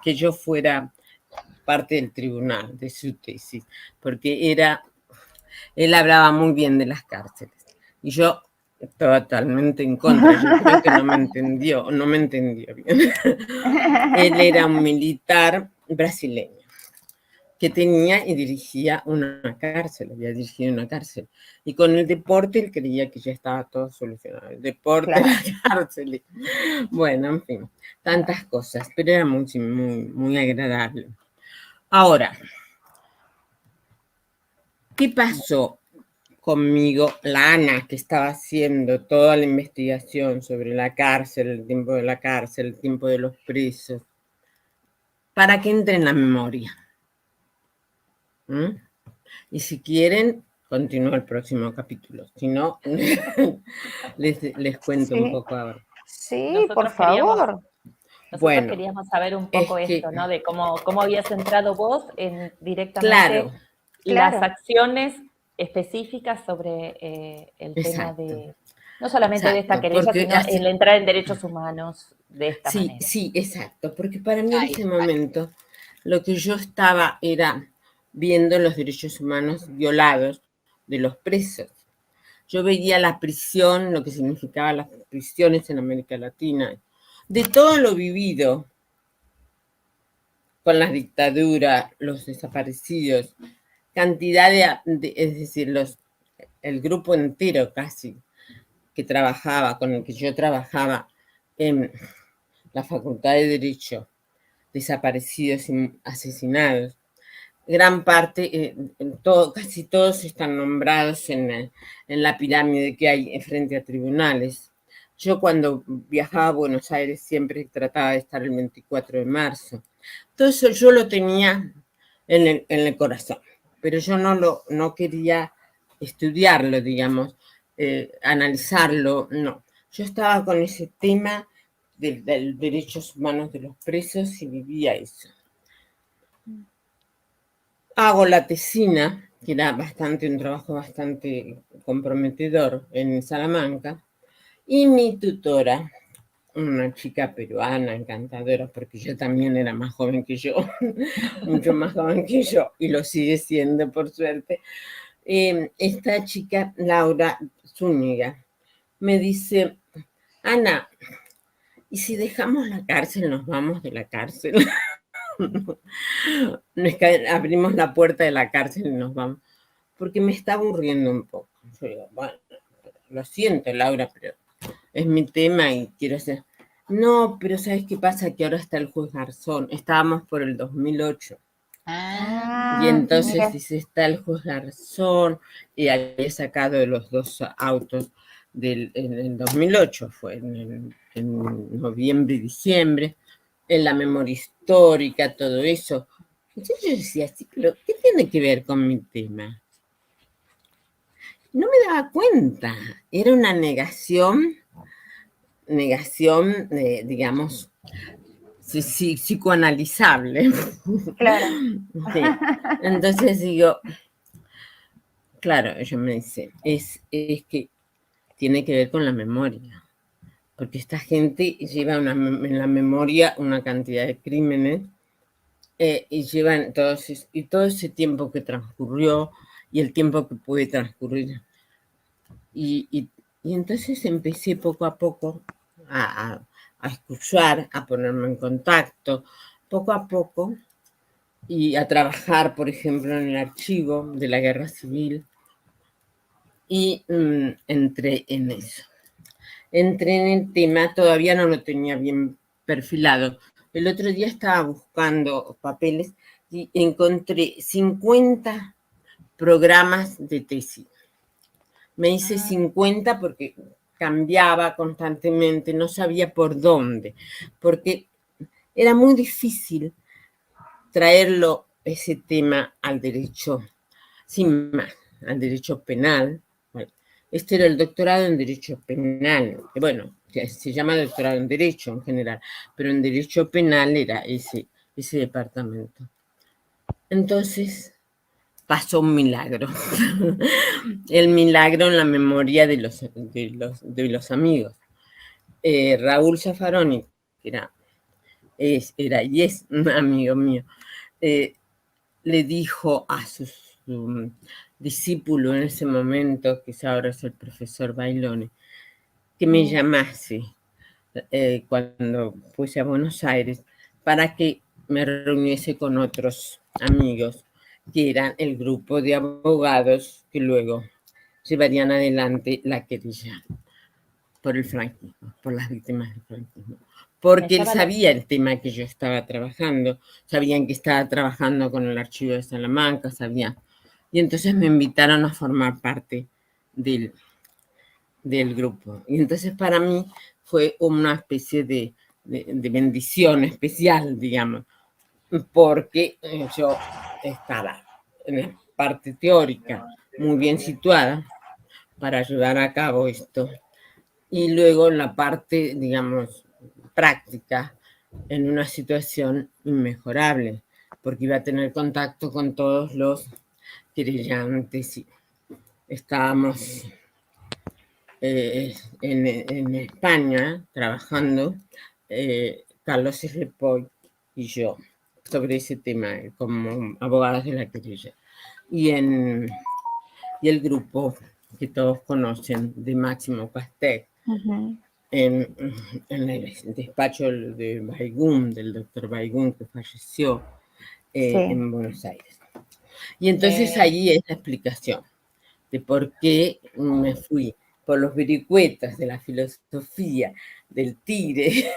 que yo fuera parte del tribunal de su tesis, porque él hablaba muy bien de las cárceles. Y yo totalmente en contra, yo creo que no me entendió bien. Él era un militar brasileño que tenía y dirigía una cárcel, había dirigido una cárcel. Y con el deporte él creía que ya estaba todo solucionado. El deporte, Claro. la cárcel. Bueno, en fin, tantas cosas, pero era muy, muy, muy agradable. Ahora, ¿qué pasó conmigo? La Ana, que estaba haciendo toda la investigación sobre la cárcel, el tiempo de la cárcel, el tiempo de los presos, para que entre en la memoria. Y si quieren, continúo el próximo capítulo. Si no, les cuento un poco ahora. Sí, por favor. Nosotros queríamos saber un poco esto, ¿no? De cómo habías entrado vos en directamente las acciones específicas sobre el tema de, no solamente de esta querella, sino el entrar en derechos humanos de esta manera. Sí, exacto, porque para mí en ese momento lo que yo estaba era viendo los derechos humanos violados de los presos. Yo veía la prisión, lo que significaban las prisiones en América Latina, de todo lo vivido con las dictaduras, los desaparecidos, cantidad es decir, el grupo entero casi que trabajaba, con el que yo trabajaba en la Facultad de Derecho, desaparecidos y asesinados. Gran parte, casi todos están nombrados en la pirámide que hay frente a tribunales. Yo cuando viajaba a Buenos Aires siempre trataba de estar el 24 de marzo. Todo eso yo lo tenía en el corazón, pero yo no quería estudiarlo, digamos, analizarlo, no. Yo estaba con ese tema de derechos humanos de los presos y vivía eso. Hago la tesina, que era un trabajo bastante comprometedor en Salamanca, y mi tutora, una chica peruana encantadora, porque ella también era más joven que yo, mucho más joven que yo, y lo sigue siendo por suerte. Esta chica, Laura Zúñiga, me dice: Ana, ¿y si dejamos la cárcel, nos vamos de la cárcel? Abrimos la puerta de la cárcel y nos vamos, porque me está aburriendo un poco. Yo digo, bueno, lo siento, Laura, pero es mi tema y quiero hacer. No, pero ¿sabes qué pasa? Que ahora está el juez Garzón. Estábamos por el 2008. Y entonces dice, está el juez Garzón, y había sacado los 2 autos en el 2008, fue en noviembre y diciembre, en la memoria histórica, todo eso. Entonces yo decía, sí, pero ¿qué tiene que ver con mi tema? No me daba cuenta, era una negación, digamos, psicoanalizable. Claro. Sí. Entonces digo, claro, ella me dice, es que tiene que ver con la memoria, porque esta gente lleva en la memoria una cantidad de crímenes y llevan todo ese tiempo que transcurrió y el tiempo que puede transcurrir. Y entonces empecé poco a poco a escuchar, a ponerme en contacto, poco a poco, y a trabajar, por ejemplo, en el archivo de la Guerra Civil, y entré en eso. Entré en el tema, todavía no lo tenía bien perfilado. El otro día estaba buscando papeles y encontré 50 programas de tesis. Me hice 50 porque cambiaba constantemente, no sabía por dónde, porque era muy difícil traerlo, ese tema, al derecho, sin más, al derecho penal. Bueno, este era el doctorado en derecho penal, bueno, se llama doctorado en derecho en general, pero en derecho penal era ese departamento. Entonces pasó un milagro, el milagro en la memoria de los amigos. Raúl Zaffaroni, que era y es un amigo mío, le dijo a su discípulo en ese momento, que ahora es el profesor Bailone, que me llamase cuando fuese a Buenos Aires para que me reuniese con otros amigos que eran el grupo de abogados que luego llevarían adelante la querella por el franquismo, por las víctimas del franquismo. Porque él sabía el tema que yo estaba trabajando, sabían que estaba trabajando con el archivo de Salamanca, sabían. Y entonces me invitaron a formar parte del grupo. Y entonces para mí fue una especie de bendición especial, digamos, porque yo estaba en la parte teórica muy bien situada para llevar a cabo esto. Y luego en la parte, digamos, práctica, en una situación inmejorable, porque iba a tener contacto con todos los querellantes y estábamos en España trabajando, Carlos Slepoy y yo, sobre ese tema, como abogadas de la querella. Y el grupo que todos conocen de Máximo Castell, en el despacho de Baigún, del doctor Baigún, que falleció en Buenos Aires. Y entonces ahí es la explicación de por qué me fui por los vericuetos de la filosofía, del tigre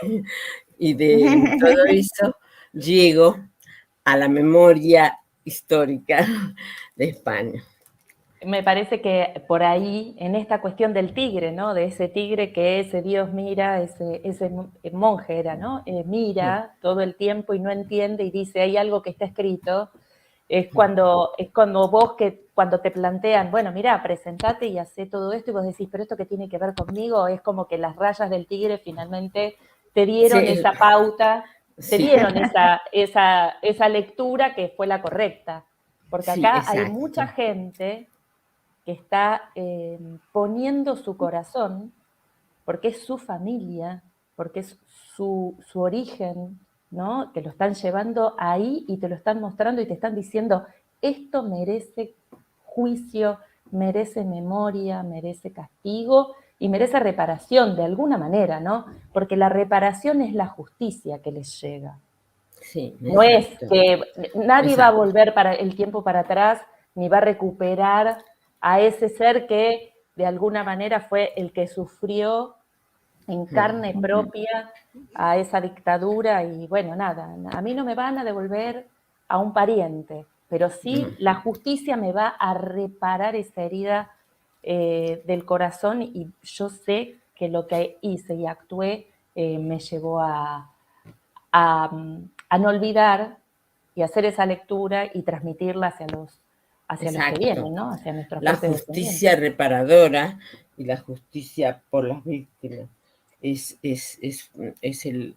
y de todo eso, llego a la memoria histórica de España. Me parece que por ahí, en esta cuestión del tigre, ¿no? De ese tigre que ese Dios mira, ese monje era, ¿no? Mira todo el tiempo y no entiende y dice, hay algo que está escrito. Es cuando vos cuando te plantean, bueno, mira, presentate y hacé todo esto, y vos decís, pero esto que tiene que ver conmigo, es como que las rayas del tigre finalmente te dieron esa pauta, te dieron esa lectura que fue la correcta. Porque acá hay mucha gente que está poniendo su corazón, porque es su familia, porque es su origen, ¿no? Que lo están llevando ahí y te lo están mostrando y te están diciendo, esto merece juicio, merece memoria, merece castigo y merece reparación de alguna manera, ¿no? Porque la reparación es la justicia que les llega. Sí, no es que nadie va a volver el tiempo para atrás ni va a recuperar a ese ser que de alguna manera fue el que sufrió en carne propia a esa dictadura y bueno, nada, a mí no me van a devolver a un pariente, pero sí la justicia me va a reparar esa herida del corazón y yo sé que lo que hice y actué me llevó a no olvidar y hacer esa lectura y transmitirla hacia los que vienen, ¿no? Hacia nuestros la justicia reparadora y la justicia por las víctimas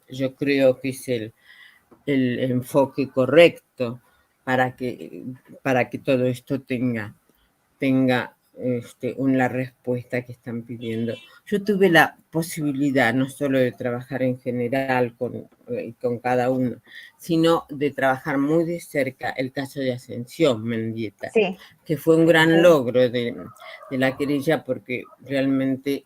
yo creo que es el enfoque correcto para que todo esto tenga una respuesta que están pidiendo. Yo tuve la posibilidad no solo de trabajar en general con cada uno, sino de trabajar muy de cerca el caso de Ascensión Mendieta, que fue un gran logro de la querella porque realmente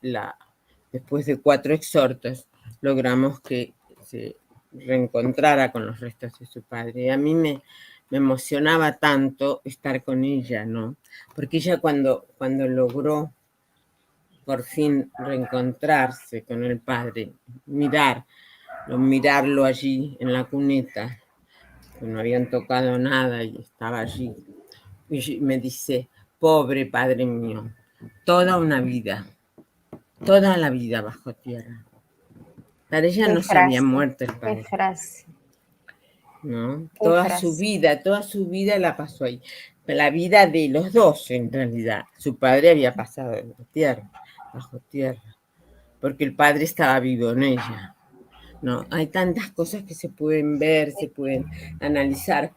después de 4 exhortos logramos que se reencontrara con los restos de su padre. Y a mí me emocionaba tanto estar con ella, ¿no? Porque ella cuando logró por fin reencontrarse con el padre, mirarlo allí en la cuneta, que no habían tocado nada y estaba allí, y me dice, pobre padre mío, toda la vida bajo tierra. Para ella no se había muerto el padre. ¿No? Toda su vida la pasó ahí. La vida de los dos, en realidad. Su padre había pasado en la tierra, bajo tierra, porque el padre estaba vivo en ella. ¿No? Hay tantas cosas que se pueden ver, se pueden analizar,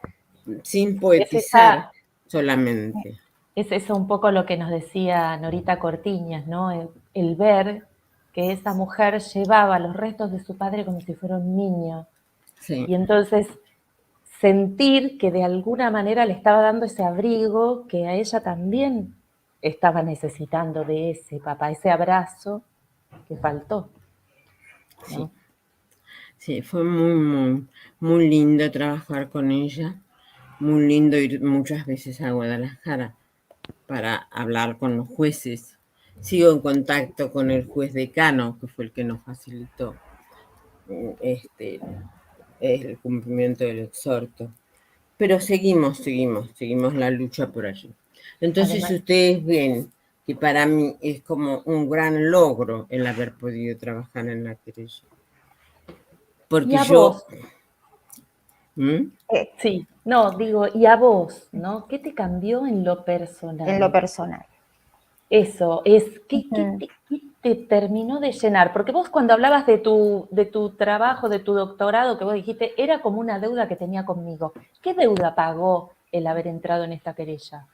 sin poetizar solamente. Es eso un poco lo que nos decía Norita Cortiñas, ¿no? El ver que esa mujer llevaba los restos de su padre como si fuera un niño. Sí. Y entonces sentir que de alguna manera le estaba dando ese abrigo que a ella también estaba necesitando de ese papá, ese abrazo que faltó, ¿no? Sí, fue muy, muy, muy lindo trabajar con ella muy lindo ir muchas veces a Guadalajara para hablar con los jueces. Sigo en contacto con el juez decano, que fue el que nos facilitó el cumplimiento del exhorto. Pero seguimos la lucha por allí. Entonces Además, ustedes ven que para mí es como un gran logro el haber podido trabajar en la querella. Porque y a yo... vos, ¿Mm? sí, no, digo, y a vos, ¿no? ¿Qué te cambió en lo personal? En lo personal. Eso, es, ¿qué Ujú. te terminó de llenar? Porque vos cuando hablabas de tu trabajo, de tu doctorado, que vos dijiste, era como una deuda que tenía conmigo. ¿Qué deuda pagó el haber entrado en esta querella?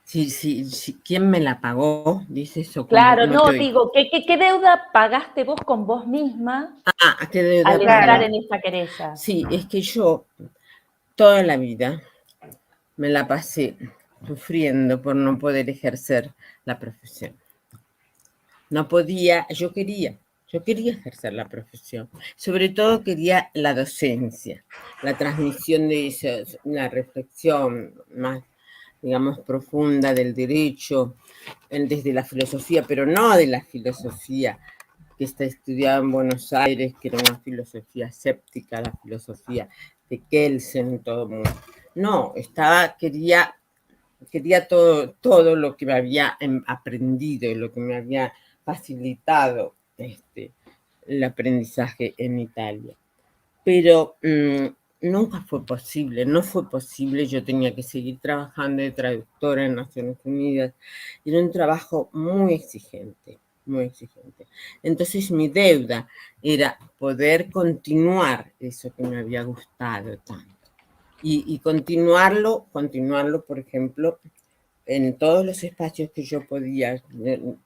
Sí, ¿quién me la pagó? Dices, o cómo, Claro, no te no, oí. digo, ¿qué deuda pagaste vos con vos misma Ah, ¿qué deuda al entrar pagué? en esta querella? Sí, es que yo toda la vida me la pasé sufriendo por no poder ejercer la profesión. No podía, yo quería ejercer la profesión. Sobre todo quería la docencia, la transmisión de eso, la reflexión más, digamos, profunda del derecho, desde la filosofía, pero no de la filosofía que está estudiada en Buenos Aires, que era una filosofía escéptica, la filosofía de Kelsen, todo el mundo. No, quería todo lo que me había aprendido, lo que me había facilitado el aprendizaje en Italia. Pero nunca fue posible, no fue posible. Yo tenía que seguir trabajando de traductora en Naciones Unidas. Era un trabajo muy exigente, muy exigente. Entonces mi deuda era poder continuar eso que me había gustado tanto. Y continuarlo, por ejemplo, en todos los espacios que yo podía.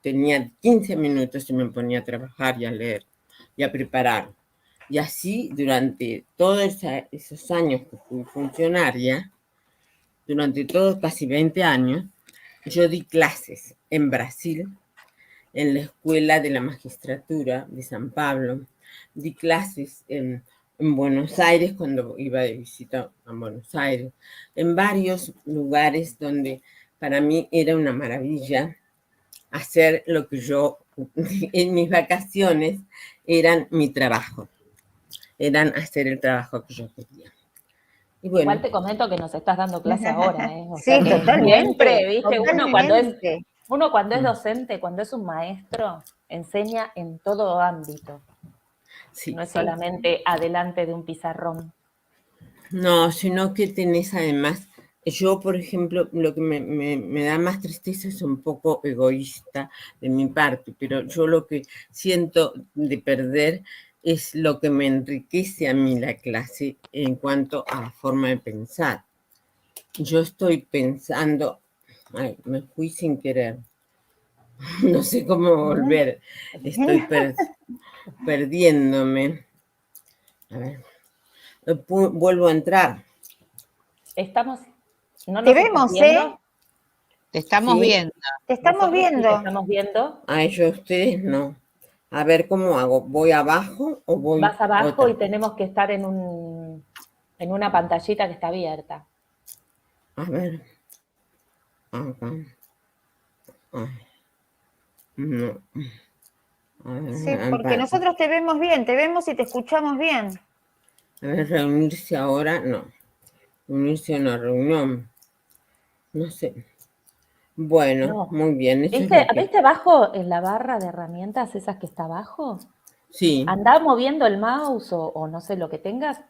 Tenía 15 minutos y me ponía a trabajar y a leer y a preparar. Y así durante todos esos años que fui funcionaria, durante todos casi 20 años, yo di clases en Brasil, en la Escuela de la Magistratura de San Pablo, di clases en Buenos Aires cuando iba de visita a Buenos Aires, en varios lugares donde para mí era una maravilla hacer lo que yo, en mis vacaciones, eran mi trabajo, eran hacer el trabajo que yo quería. Y Igual bueno, te comento que nos estás dando clase ahora, ¿eh? O sea Sí, que siempre, totalmente, viste, totalmente. uno cuando es docente, cuando es un maestro, enseña en todo ámbito. sí, No es Sí. solamente adelante de un pizarrón. no, sino que tenés además, yo por ejemplo, lo que me da más tristeza es un poco egoísta de mi parte, pero yo lo que siento de perder es lo que me enriquece a mí la clase en cuanto a la forma de pensar. Yo estoy pensando, ay, me fui sin querer, no sé cómo volver, estoy perdiéndome. A ver, vuelvo a entrar, Estamos, ¿no Te nos estás vemos, ¿eh? viendo? Te estamos ¿sí? viendo. Te estamos Nosotros sí te viendo. estamos viendo. A ellos ustedes no. A ver cómo hago. ¿Voy abajo o voy Vas abajo y otra? tenemos que estar en una pantallita que está abierta. A ver. Acá. Ay, no. Sí, A porque ver, nosotros te vemos bien, te vemos y te escuchamos bien. reunirse ahora, no. Unirse a una reunión. No sé. Bueno, No. muy bien. Eso es ¿Viste, lo que... ¿viste abajo en la barra de herramientas, esas que está abajo? Sí. Andá moviendo el mouse o no sé lo que tengas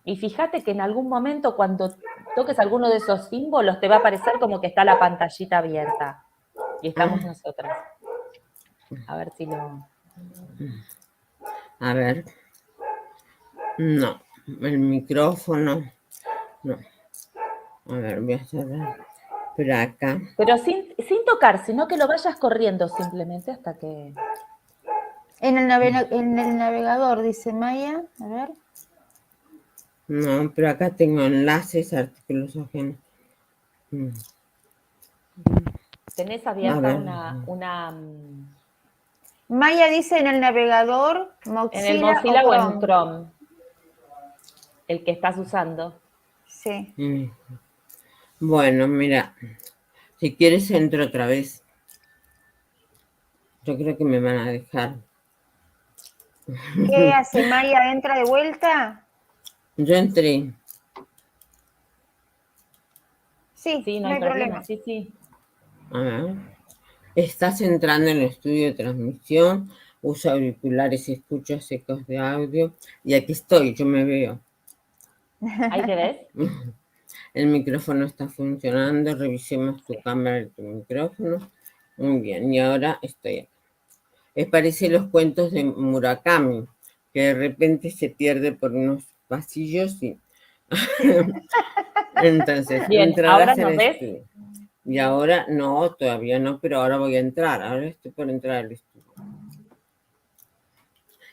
y fíjate que en algún momento cuando toques alguno de esos símbolos te va a aparecer como que está la pantallita abierta y estamos Ah, nosotras. A ver si lo... a ver. No. El micrófono. No. A ver, voy a cerrar. Pero acá. Pero sin tocar, sino que lo vayas corriendo simplemente hasta que... En el navegador, dice Maya. A ver. No, pero acá tengo enlaces, artículos ajenos. Tenés A abierta ver. una Maya dice en el navegador en el Mozilla o Mozilla o en Chrome. Chrome, el que estás usando. Sí. Bueno, mira, si quieres entro otra vez. Yo creo que me van a dejar. ¿Qué hace Maya? ¿Entra de vuelta? Yo entré. Sí, Sí, no no hay hay problema, problema. sí, sí. A ver. Estás entrando en el estudio de transmisión. Usa auriculares y escuchas ecos de audio. Y aquí estoy, yo me veo. ¿Ahí te ves? El micrófono está funcionando. Revisemos tu cámara y tu micrófono. Muy bien, y ahora estoy acá. Es parece los cuentos de Murakami, que de repente se pierde por unos pasillos y entonces Bien, ¿ahora entrarás en nos el ves? estudio. Y ahora no, todavía no, pero ahora voy a entrar. Ahora estoy por entrar al estudio.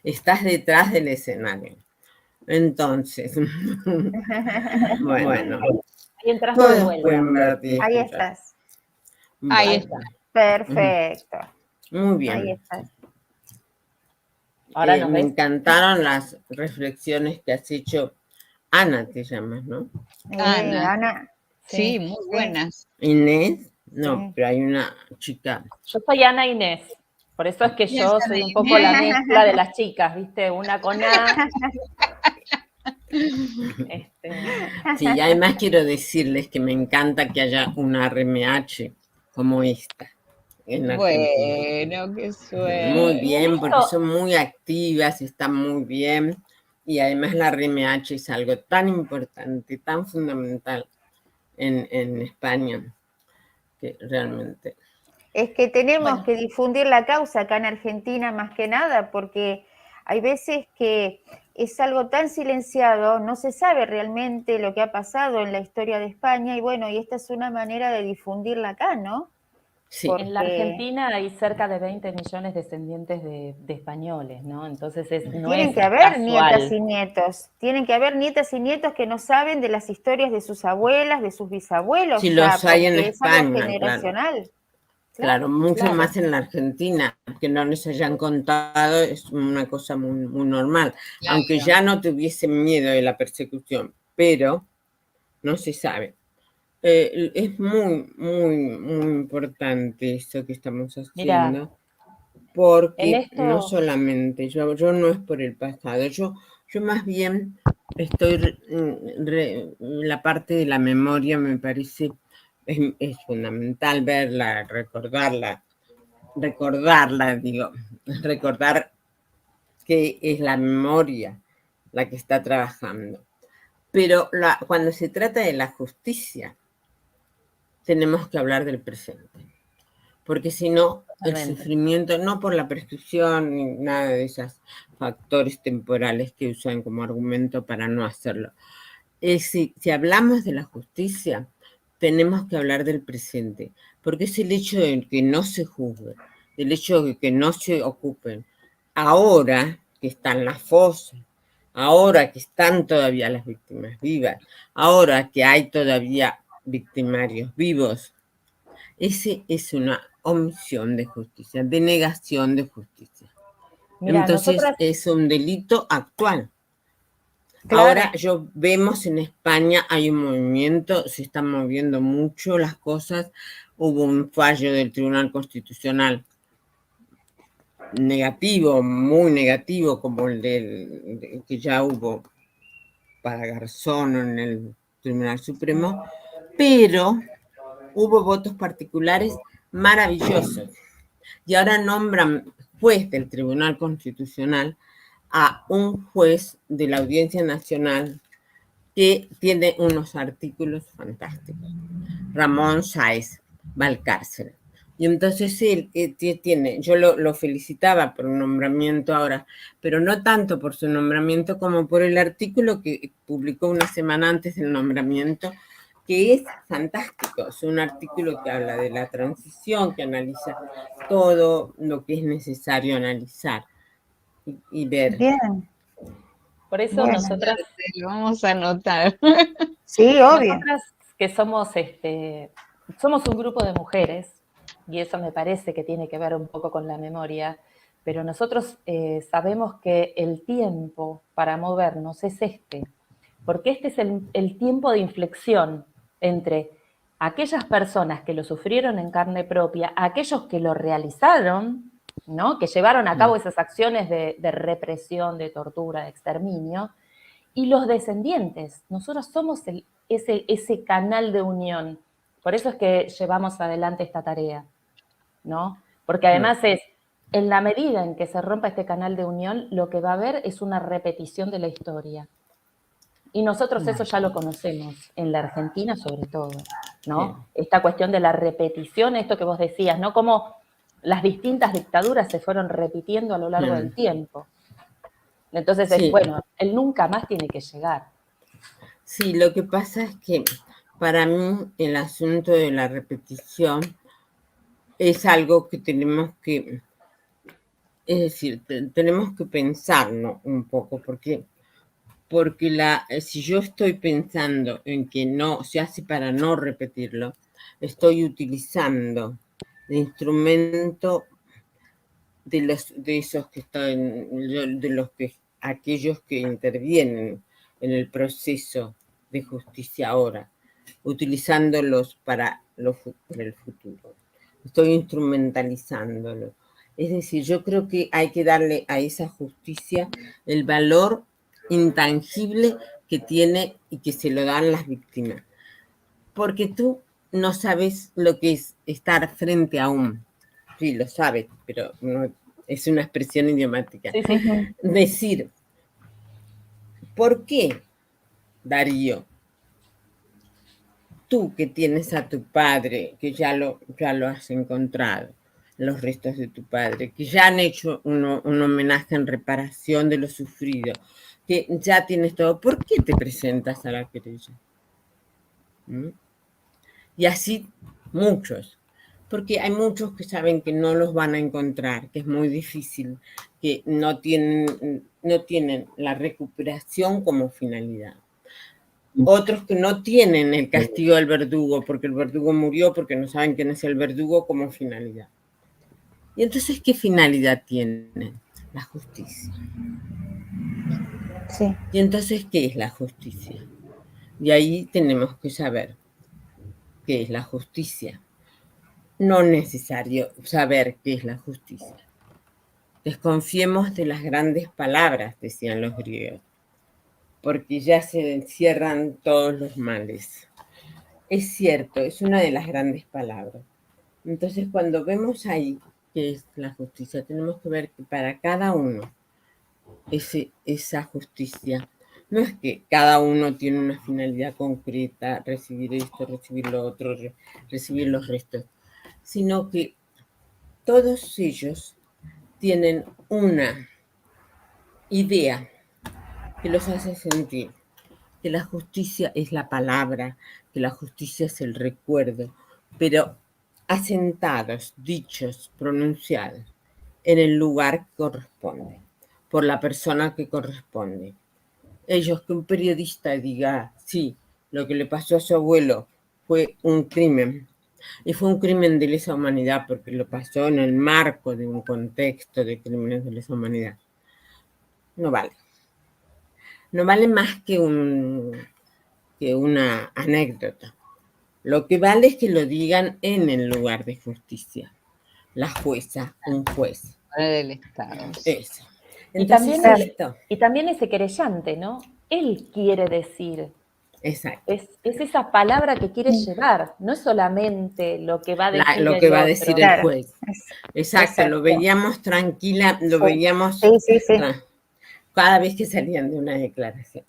Estás detrás del escenario. Entonces, bueno, Ahí entraste de todos vuelta. pueden verte y Ahí escuchar. estás. Ahí Bueno, está. Perfecto. muy Ahí bien. estás. ¿Ahora nos Me ves? encantaron las reflexiones que has hecho. Ana te llamas, ¿no? Ana. Ana. Sí, Sí, muy sí, buenas. Inés. No, sí. pero hay una chica. Yo soy Ana Inés. Por eso es que Y es yo Ana soy un poco la Inés. mezcla de las chicas, ¿viste? Una con A. Sí, además quiero decirles que me encanta que haya una RMH como esta en Argentina. Bueno, qué Muy suerte. Y en bien, porque esto, son muy activas, están muy bien. Y además la RMH es algo tan importante, tan fundamental en España, que realmente. Es que tenemos bueno, que difundir la causa acá en Argentina más que nada, porque hay veces que es algo tan silenciado, no se sabe realmente lo que ha pasado en la historia de España y bueno, y esta es una manera de difundirla acá, ¿no? Sí, en la Porque Argentina hay cerca de 20 millones descendientes de españoles, ¿no? Entonces no tienen es que haber nietas casual. y nietos, tienen que haber nietas y nietos que no saben de las historias de sus abuelas, de sus bisabuelos sí ya, los hay en porque es algo España, claro. generacional. Claro, Claro, mucho Claro. más en la Argentina, que no les hayan contado es una cosa muy, muy normal, aunque Claro. ya no tuviesen miedo de la persecución, pero no se sabe. Es muy, muy, muy importante esto que estamos Mira, haciendo, en porque no esto, solamente, yo no es por el pasado, yo más bien estoy, la parte de la memoria me parece, es fundamental verla, recordarla, digo, recordar que es la memoria la que está trabajando. Pero cuando se trata de la justicia, tenemos que hablar del presente. Porque si no, el totalmente. sufrimiento, no por la prescripción ni nada de esos factores temporales que usan como argumento para no hacerlo. Si hablamos de la justicia, tenemos que hablar del presente, porque es el hecho de que no se juzgue, el hecho de que no se ocupen. Ahora que están las fosas, ahora que están todavía las víctimas vivas, ahora que hay todavía victimarios vivos, ese es una omisión de justicia, denegación de justicia. Mira, Entonces nosotras, es un delito actual. claro. Ahora vemos en España hay un movimiento, se están moviendo mucho las cosas. Hubo un fallo del Tribunal Constitucional negativo, muy negativo, como que ya hubo para Garzón en el Tribunal Supremo, pero hubo votos particulares maravillosos. Y ahora nombran juez del Tribunal Constitucional a un juez de la Audiencia Nacional que tiene unos artículos fantásticos. Ramón Sáez Valcárcel. Y entonces él tiene, yo lo felicitaba por un nombramiento ahora, pero no tanto por su nombramiento como por el artículo que publicó una semana antes del nombramiento, que es fantástico. Es un artículo que habla de la transición, que analiza todo lo que es necesario analizar y ver. Bien, por eso bueno. Lo vamos a anotar. Sí, obvio. nosotras que somos un grupo de mujeres, y eso me parece que tiene que ver un poco con la memoria, pero nosotros sabemos que el tiempo para movernos es este. porque este es el tiempo de inflexión entre aquellas personas que lo sufrieron en carne propia, aquellos que lo realizaron, ¿no? Que llevaron a cabo esas acciones de represión, de tortura, de exterminio, y los descendientes. Nosotros somos ese canal de unión. Por eso es que llevamos adelante esta tarea, ¿no? Porque además es, en la medida en que se rompa este canal de unión, lo que va a haber es una repetición de la historia. Y nosotros eso ya lo conocemos, en la Argentina sobre todo, ¿no? Esta cuestión de la repetición, esto que vos decías, ¿no? Cómo las distintas dictaduras se fueron repitiendo a lo largo del tiempo. Entonces, Sí. bueno, él nunca más tiene que llegar. Sí, lo que pasa es que para mí el asunto de la repetición es algo que tenemos que, es decir, tenemos que pensarlo un poco, porque si yo estoy pensando en que no se hace para no repetirlo, estoy utilizando de instrumento de esos que están, de los que aquellos que intervienen en el proceso de justicia ahora, utilizándolos para el futuro. Estoy instrumentalizándolo. Es decir, yo creo que hay que darle a esa justicia el valor intangible que tiene y que se lo dan las víctimas. Porque tú no sabes lo que es estar frente a sí, lo sabes, pero no, es una expresión idiomática. Sí, sí. Decir, ¿por qué, Darío, tú que tienes a tu padre, que ya lo has encontrado, los restos de tu padre, que ya han hecho un homenaje en reparación de lo sufrido, que ya tienes todo, ¿por qué te presentas a la querella? Y así muchos, porque hay muchos que saben que no los van a encontrar, que es muy difícil, que no tienen la recuperación como finalidad. Otros que no tienen el castigo del verdugo, porque el verdugo murió, porque no saben quién es el verdugo como finalidad. Y entonces, ¿qué finalidad tienen? La justicia. Sí. Y entonces, ¿qué es la justicia? Y ahí tenemos que saber qué es la justicia. No es necesario saber qué es la justicia. Desconfiemos de las grandes palabras, decían los griegos, porque ya se encierran todos los males. Es cierto, es una de las grandes palabras. Entonces, cuando vemos ahí qué es la justicia, tenemos que ver que para cada uno esa justicia no es que cada uno tiene una finalidad concreta, recibir esto, recibir lo otro, recibir los restos, sino que todos ellos tienen una idea que los hace sentir que la justicia es la palabra, que la justicia es el recuerdo, pero asentados, dichos, pronunciados en el lugar que corresponde, por la persona que corresponde. Ellos, que un periodista diga, sí, lo que le pasó a su abuelo fue un crimen, y fue un crimen de lesa humanidad porque lo pasó en el marco de un contexto de crímenes de lesa humanidad. No vale. No vale más que una anécdota. Lo que vale es que lo digan en el lugar de justicia. La jueza, un juez. Del Estado. Eso. Entonces, y también ese querellante, ¿no? Él quiere decir. Exacto. Es esa palabra que quiere llevar, no es solamente lo que va a decir lo que va a decir el juez. Exacto, lo veíamos tranquila, lo veíamos cada vez que salían de una declaración.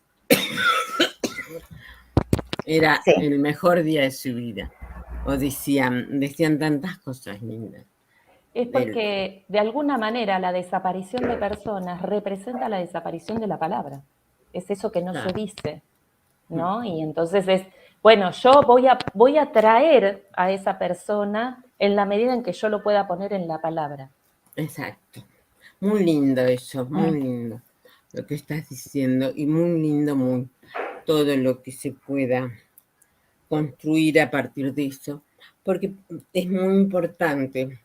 Era el mejor día de su vida. O decían tantas cosas lindas. Es porque de alguna manera la desaparición de personas representa la desaparición de la palabra. Es eso que no se dice, ¿no? Y entonces es, bueno, yo voy a traer a esa persona en la medida en que yo lo pueda poner en la palabra. Exacto. Muy lindo eso, muy lindo lo que estás diciendo y muy lindo todo lo que se pueda construir a partir de eso, porque es muy importante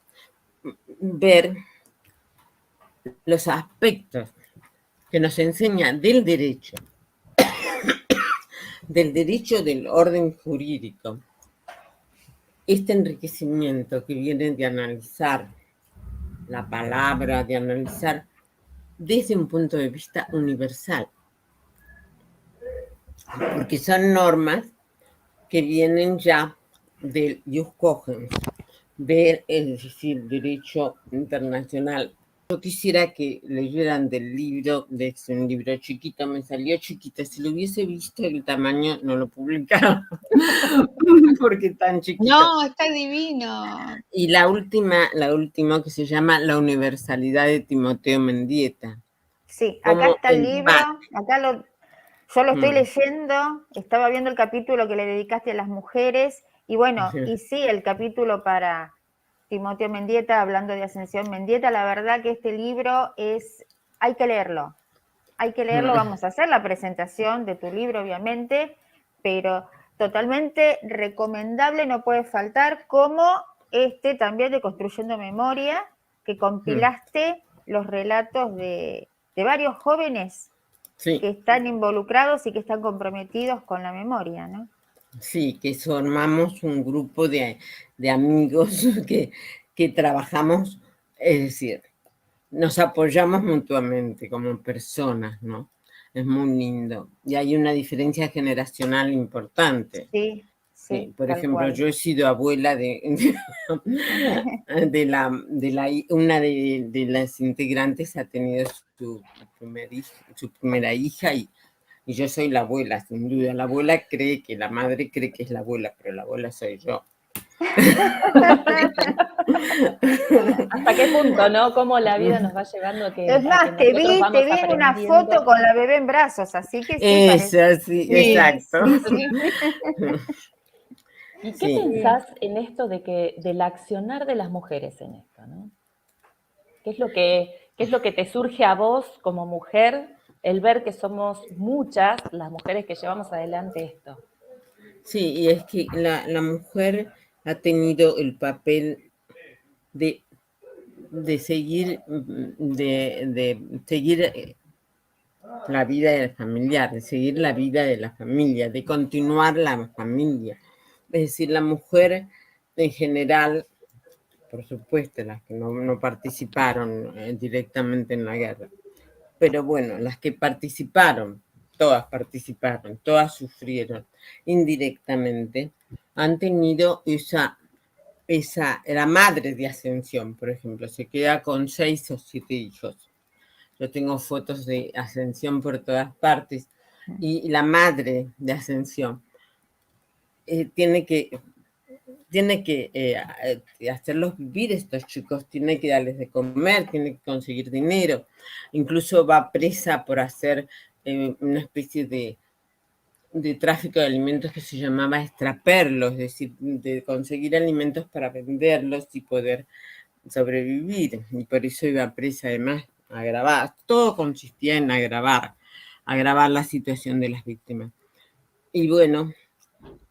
ver los aspectos que nos enseña del derecho del derecho del orden jurídico, este enriquecimiento que viene de analizar la palabra, de analizar desde un punto de vista universal, porque son normas que vienen ya del jus cogens, es decir, derecho internacional. Yo quisiera que leyeran del libro, es un libro chiquito, me salió chiquito, si lo hubiese visto el tamaño no lo publicaba, porque tan chiquito. No, está divino. Y la última que se llama La universalidad de Timoteo Mendieta. Sí, acá Como está el el libro, yo lo estoy Mm. leyendo, estaba viendo el capítulo que le dedicaste a las mujeres, y bueno, y sí, el capítulo para Timoteo Mendieta, hablando de Ascensión Mendieta, la verdad que este libro hay que leerlo, vamos a hacer la presentación de tu libro, obviamente, pero totalmente recomendable, no puede faltar, como también de Construyendo Memoria, que compilaste los relatos de varios jóvenes Sí, que están involucrados y que están comprometidos con la memoria, ¿no? sí, que formamos un grupo de amigos que trabajamos, es decir, nos apoyamos mutuamente como personas, ¿no? Es muy lindo. Y hay una diferencia generacional importante. Sí, sí, Por tal ejemplo, cual. yo he sido abuela una de las integrantes ha tenido su primera hija y yo soy la abuela, sin duda. La abuela cree que la madre cree que es la abuela, pero la abuela soy yo. ¿Hasta qué punto, no? Cómo la vida nos va llevando a que Es más, te nosotros vi vamos en una aprendiendo. foto con la bebé en brazos, así que sí, Eso, parece. sí, Sí, exacto. sí. ¿Y qué Sí. pensás en esto del accionar de las mujeres en esto, ¿no? ¿Qué es lo que te surge a vos como mujer el ver que somos muchas las mujeres que llevamos adelante esto? Sí, y es que la mujer ha tenido el papel de seguir, de seguir la vida familiar, de seguir la vida de la familia, de continuar la familia. Es decir, la mujer en general, por supuesto, las que no participaron directamente en la guerra, pero bueno, las que participaron, todas sufrieron indirectamente, han tenido la madre de Ascensión, por ejemplo, se queda con 6 o 7 hijos. Yo tengo fotos de Ascensión por todas partes y la madre de Ascensión tiene que hacerlos vivir estos chicos, tiene que darles de comer, tiene que conseguir dinero, incluso va presa por hacer una especie de tráfico de alimentos que se llamaba extraperlos, es decir, de conseguir alimentos para venderlos y poder sobrevivir, y por eso iba presa además a grabar, todo consistía en agravar la situación de las víctimas. Y bueno,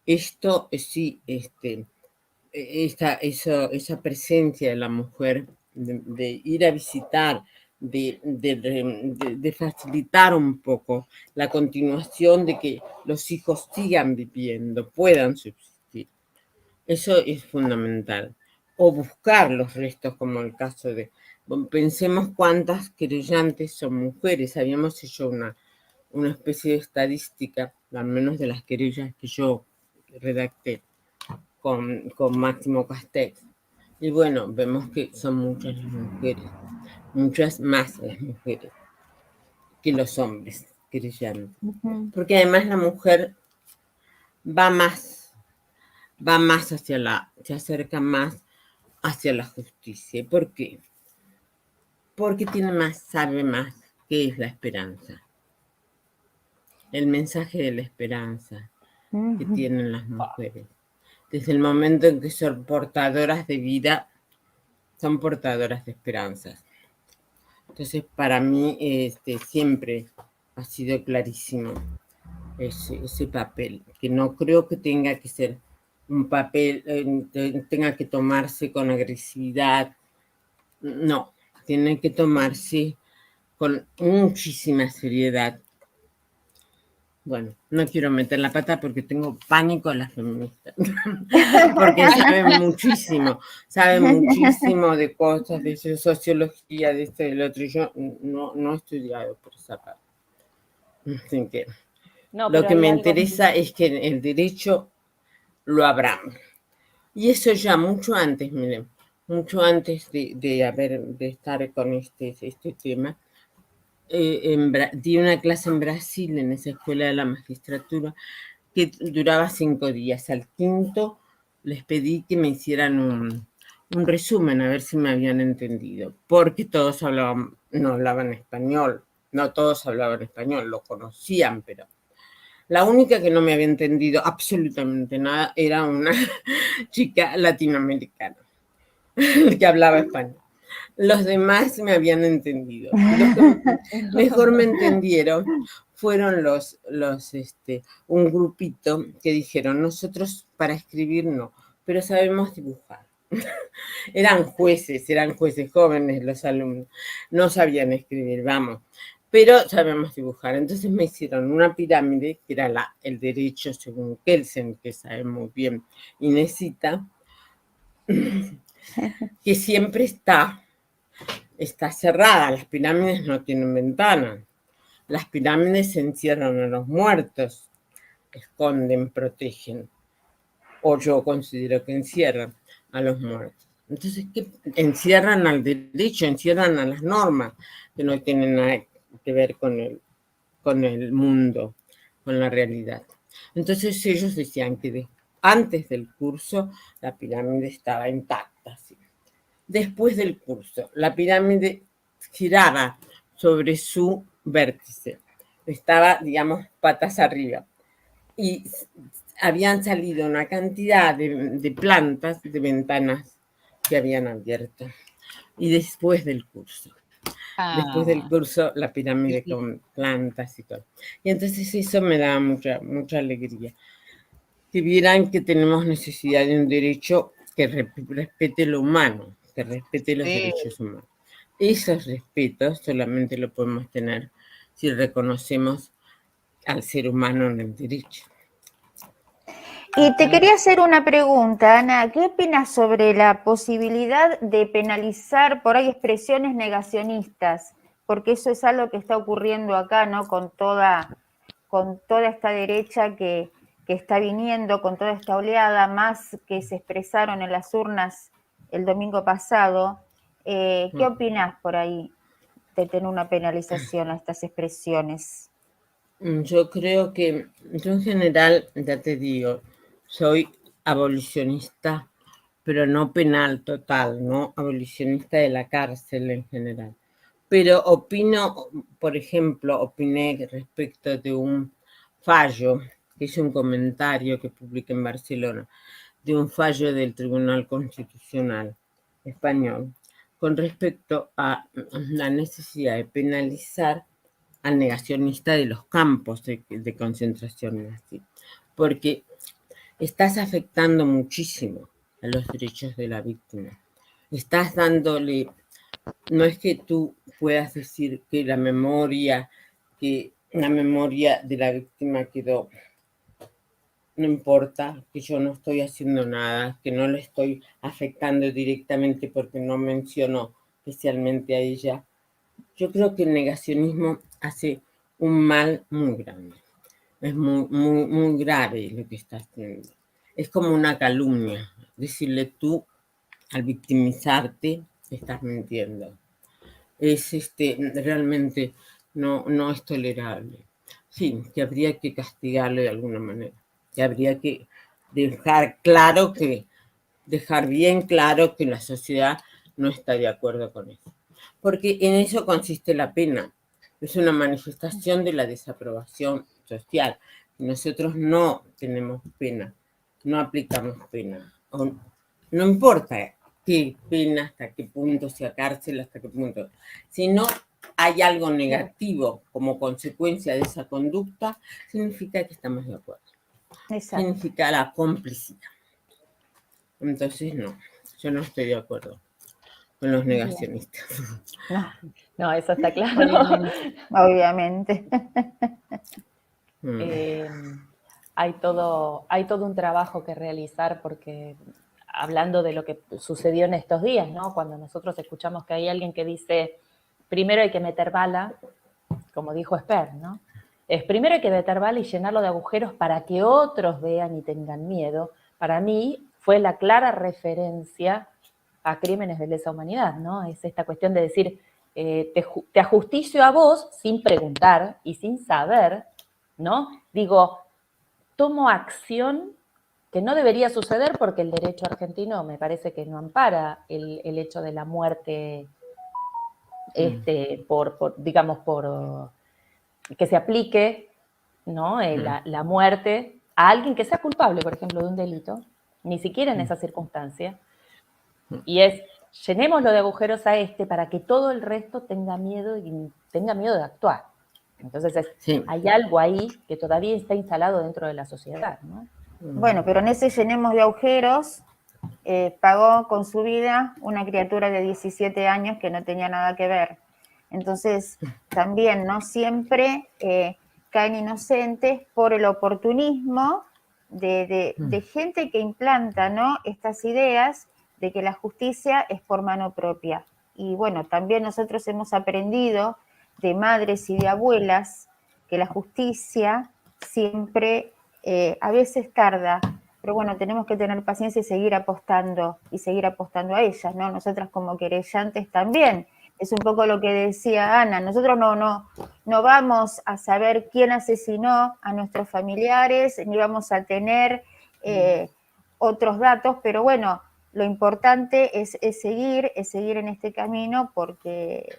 esto sí, esa presencia de la mujer, de ir a visitar, de facilitar un poco la continuación de que los hijos sigan viviendo, puedan subsistir. Eso es fundamental. O buscar los restos, como el caso de... Pensemos cuántas querellantes son mujeres. Habíamos hecho una especie de estadística, al menos de las querellas que yo redacté con Máximo Castex. Y bueno, vemos que son muchas las mujeres, muchas más las mujeres que los hombres querellantes. Porque además la mujer va más se acerca más hacia la justicia. ¿Por qué? Porque sabe más qué es la esperanza. El mensaje de la esperanza que tienen las mujeres. Desde el momento en que son portadoras de vida, son portadoras de esperanzas. Entonces, para mí, siempre ha sido clarísimo ese papel, que no creo que tenga que ser un papel, tenga que tomarse con agresividad. No, tiene que tomarse con muchísima seriedad bueno, no quiero meter la pata porque tengo pánico a las feministas, porque saben muchísimo de cosas, de sociología, de esto y del otro, y yo no he estudiado por esa parte. Así que No, lo pero que hay me algo. interesa es que el derecho lo abramos. Y eso ya mucho antes, miren, mucho antes de estar con este tema, di una clase en Brasil, en esa escuela de la magistratura, que duraba 5 días. Al quinto les pedí que me hicieran un resumen, a ver si me habían entendido, porque todos no hablaban español, no todos hablaban español, lo conocían, pero la única que no me había entendido absolutamente nada era una chica latinoamericana que hablaba español. Los demás me habían entendido. Los que mejor me entendieron fueron un grupito que dijeron, nosotros para escribir no, pero sabemos dibujar. Eran jueces jóvenes los alumnos, no sabían escribir, vamos, pero sabemos dibujar. Entonces me hicieron una pirámide, que era el derecho según Kelsen, que sabe muy bien Inesita, que siempre está cerrada, las pirámides no tienen ventanas, las pirámides encierran a los muertos, esconden, protegen, o yo considero que encierran a los muertos. Entonces, ¿qué? Encierran al derecho, encierran a las normas, que no tienen nada que ver con el mundo, con la realidad. Entonces ellos decían que antes del curso la pirámide estaba intacta, ¿sí? Después del curso, la pirámide giraba sobre su vértice. Estaba, digamos, patas arriba. Y habían salido una cantidad de plantas, de ventanas que habían abierto. Y después del curso. Después del curso, la pirámide con plantas y todo. Y entonces eso me daba mucha alegría. Que vieran que tenemos necesidad de un derecho que respete lo humano, que respete los derechos humanos. Esos respetos solamente lo podemos tener si reconocemos al ser humano en el derecho. Y te quería hacer una pregunta, Ana. ¿Qué opinas sobre la posibilidad de penalizar por ahí expresiones negacionistas? Porque eso es algo que está ocurriendo acá, ¿no? Con toda esta derecha que está viniendo, con toda esta oleada, más que se expresaron en las urnas el domingo pasado. ¿Qué opinas por ahí de tener una penalización a estas expresiones? Yo creo que, yo en general, ya te digo, soy abolicionista, pero no penal total, ¿no? Abolicionista de la cárcel en general. Pero opiné respecto de un fallo, que hice un comentario que publiqué en Barcelona, de un fallo del Tribunal Constitucional español, con respecto a la necesidad de penalizar al negacionista de los campos de concentración nazi, porque estás afectando muchísimo a los derechos de la víctima. Estás dándole, no es que tú puedas decir que la memoria de la víctima quedó, no importa, que yo no estoy haciendo nada, que no le estoy afectando directamente porque no menciono especialmente a ella. Yo creo que el negacionismo hace un mal muy grande. Es muy grave lo que está haciendo. Es como una calumnia. Decirle tú, al victimizarte, estás mintiendo. Realmente no es tolerable. Sí, que habría que castigarlo de alguna manera. Que habría que dejar bien claro que la sociedad no está de acuerdo con eso. Porque en eso consiste la pena. Es una manifestación de la desaprobación social. Nosotros no tenemos pena, no aplicamos pena. No importa qué pena, hasta qué punto sea cárcel, hasta qué punto. Si no hay algo negativo como consecuencia de esa conducta, significa que estamos de acuerdo. Exacto. Significa la complicidad. Entonces, no, yo no estoy de acuerdo con los negacionistas. No, eso está claro. Obviamente. Hay todo un trabajo que realizar porque hablando de lo que sucedió en estos días, ¿no? Cuando nosotros escuchamos que hay alguien que dice, primero hay que meter bala, como dijo Esper, ¿no? Primero hay que meter bala y llenarlo de agujeros para que otros vean y tengan miedo. Para mí fue la clara referencia a crímenes de lesa humanidad, ¿no? Es esta cuestión de decir, te ajusticio a vos sin preguntar y sin saber, ¿no? Digo, tomo acción que no debería suceder porque el derecho argentino me parece que no ampara el hecho de la muerte, por que se aplique, ¿no? La muerte a alguien que sea culpable, por ejemplo, de un delito, ni siquiera en esa circunstancia. Y llenémoslo de agujeros a para que todo el resto tenga miedo y tenga miedo de actuar. Entonces hay algo ahí que todavía está instalado dentro de la sociedad, ¿no? Bueno, pero en ese llenemos de agujeros pagó con su vida una criatura de 17 años que no tenía nada que ver. Entonces, también no siempre caen inocentes por el oportunismo de gente que implanta, ¿no?, estas ideas de que la justicia es por mano propia. Y bueno, también nosotros hemos aprendido de madres y de abuelas que la justicia siempre, a veces tarda, pero bueno, tenemos que tener paciencia y seguir apostando a ellas, ¿no? Nosotras como querellantes también. Es un poco lo que decía Ana, nosotros no vamos a saber quién asesinó a nuestros familiares, ni vamos a tener otros datos, pero bueno, lo importante es seguir en este camino porque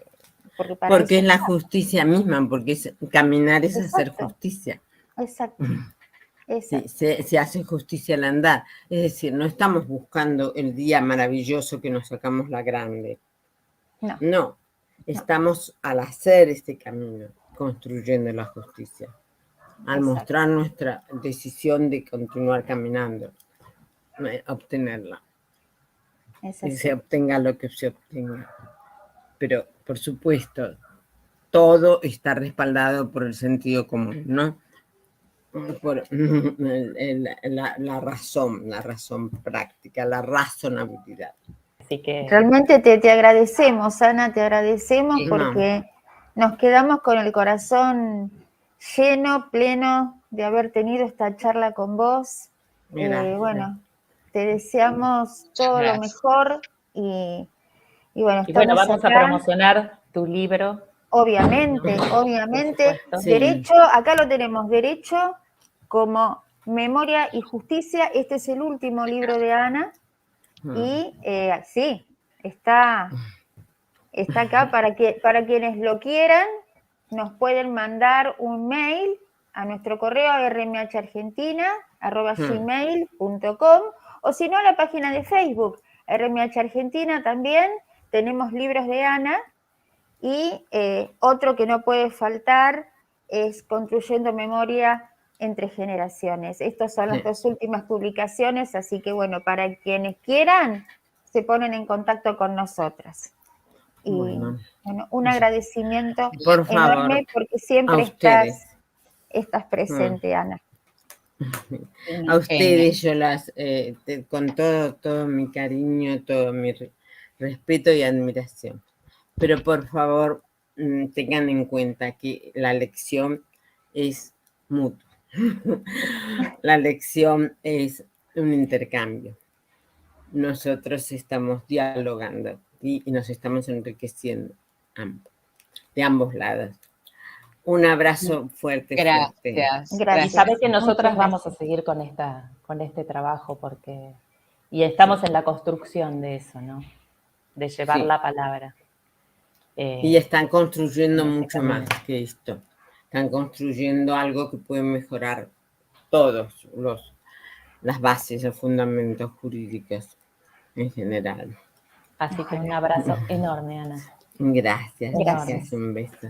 es la justicia misma, porque caminar es hacer justicia. Exacto. Sí, se hace justicia al andar. Es decir, no estamos buscando el día maravilloso que nos sacamos la grande. No, estamos al hacer este camino, construyendo la justicia, al mostrar nuestra decisión de continuar caminando, obtenerla. Y se obtenga lo que se obtenga. Pero, por supuesto, todo está respaldado por el sentido común, ¿no? Por la razón práctica, la razonabilidad. Así que realmente te agradecemos, Ana, te agradecemos porque nos quedamos con el corazón lleno, pleno de haber tenido esta charla con vos. Bueno, te deseamos todo lo mejor y bueno, vamos a promocionar tu libro. Obviamente. Derecho, acá lo tenemos, Derecho como Memoria y Justicia. Este es el último libro de Ana. Y sí, está acá para quienes lo quieran, nos pueden mandar un mail a nuestro correo rmhargentina@gmail.com o si no a la página de Facebook RMH Argentina. También tenemos libros de Ana y otro que no puede faltar es Construyendo Memoria entre Generaciones. Estas son las dos últimas publicaciones, así que bueno, para quienes quieran, se ponen en contacto con nosotras. Y bueno, un agradecimiento enorme porque siempre estás presente, Ana. A ustedes yo con todo mi cariño, todo mi respeto y admiración. Pero por favor, tengan en cuenta que la lección es mutua. La lección es un intercambio. Nosotros estamos dialogando y nos estamos enriqueciendo de ambos lados. Un abrazo fuerte. Gracias. Y sabes que nosotras vamos a seguir con este trabajo y estamos en la construcción de eso, ¿no? De llevar la palabra. Y están construyendo mucho más que esto. Están construyendo algo que puede mejorar todos las bases, los fundamentos jurídicos en general. Así que un abrazo enorme, Ana. Gracias. Un beso.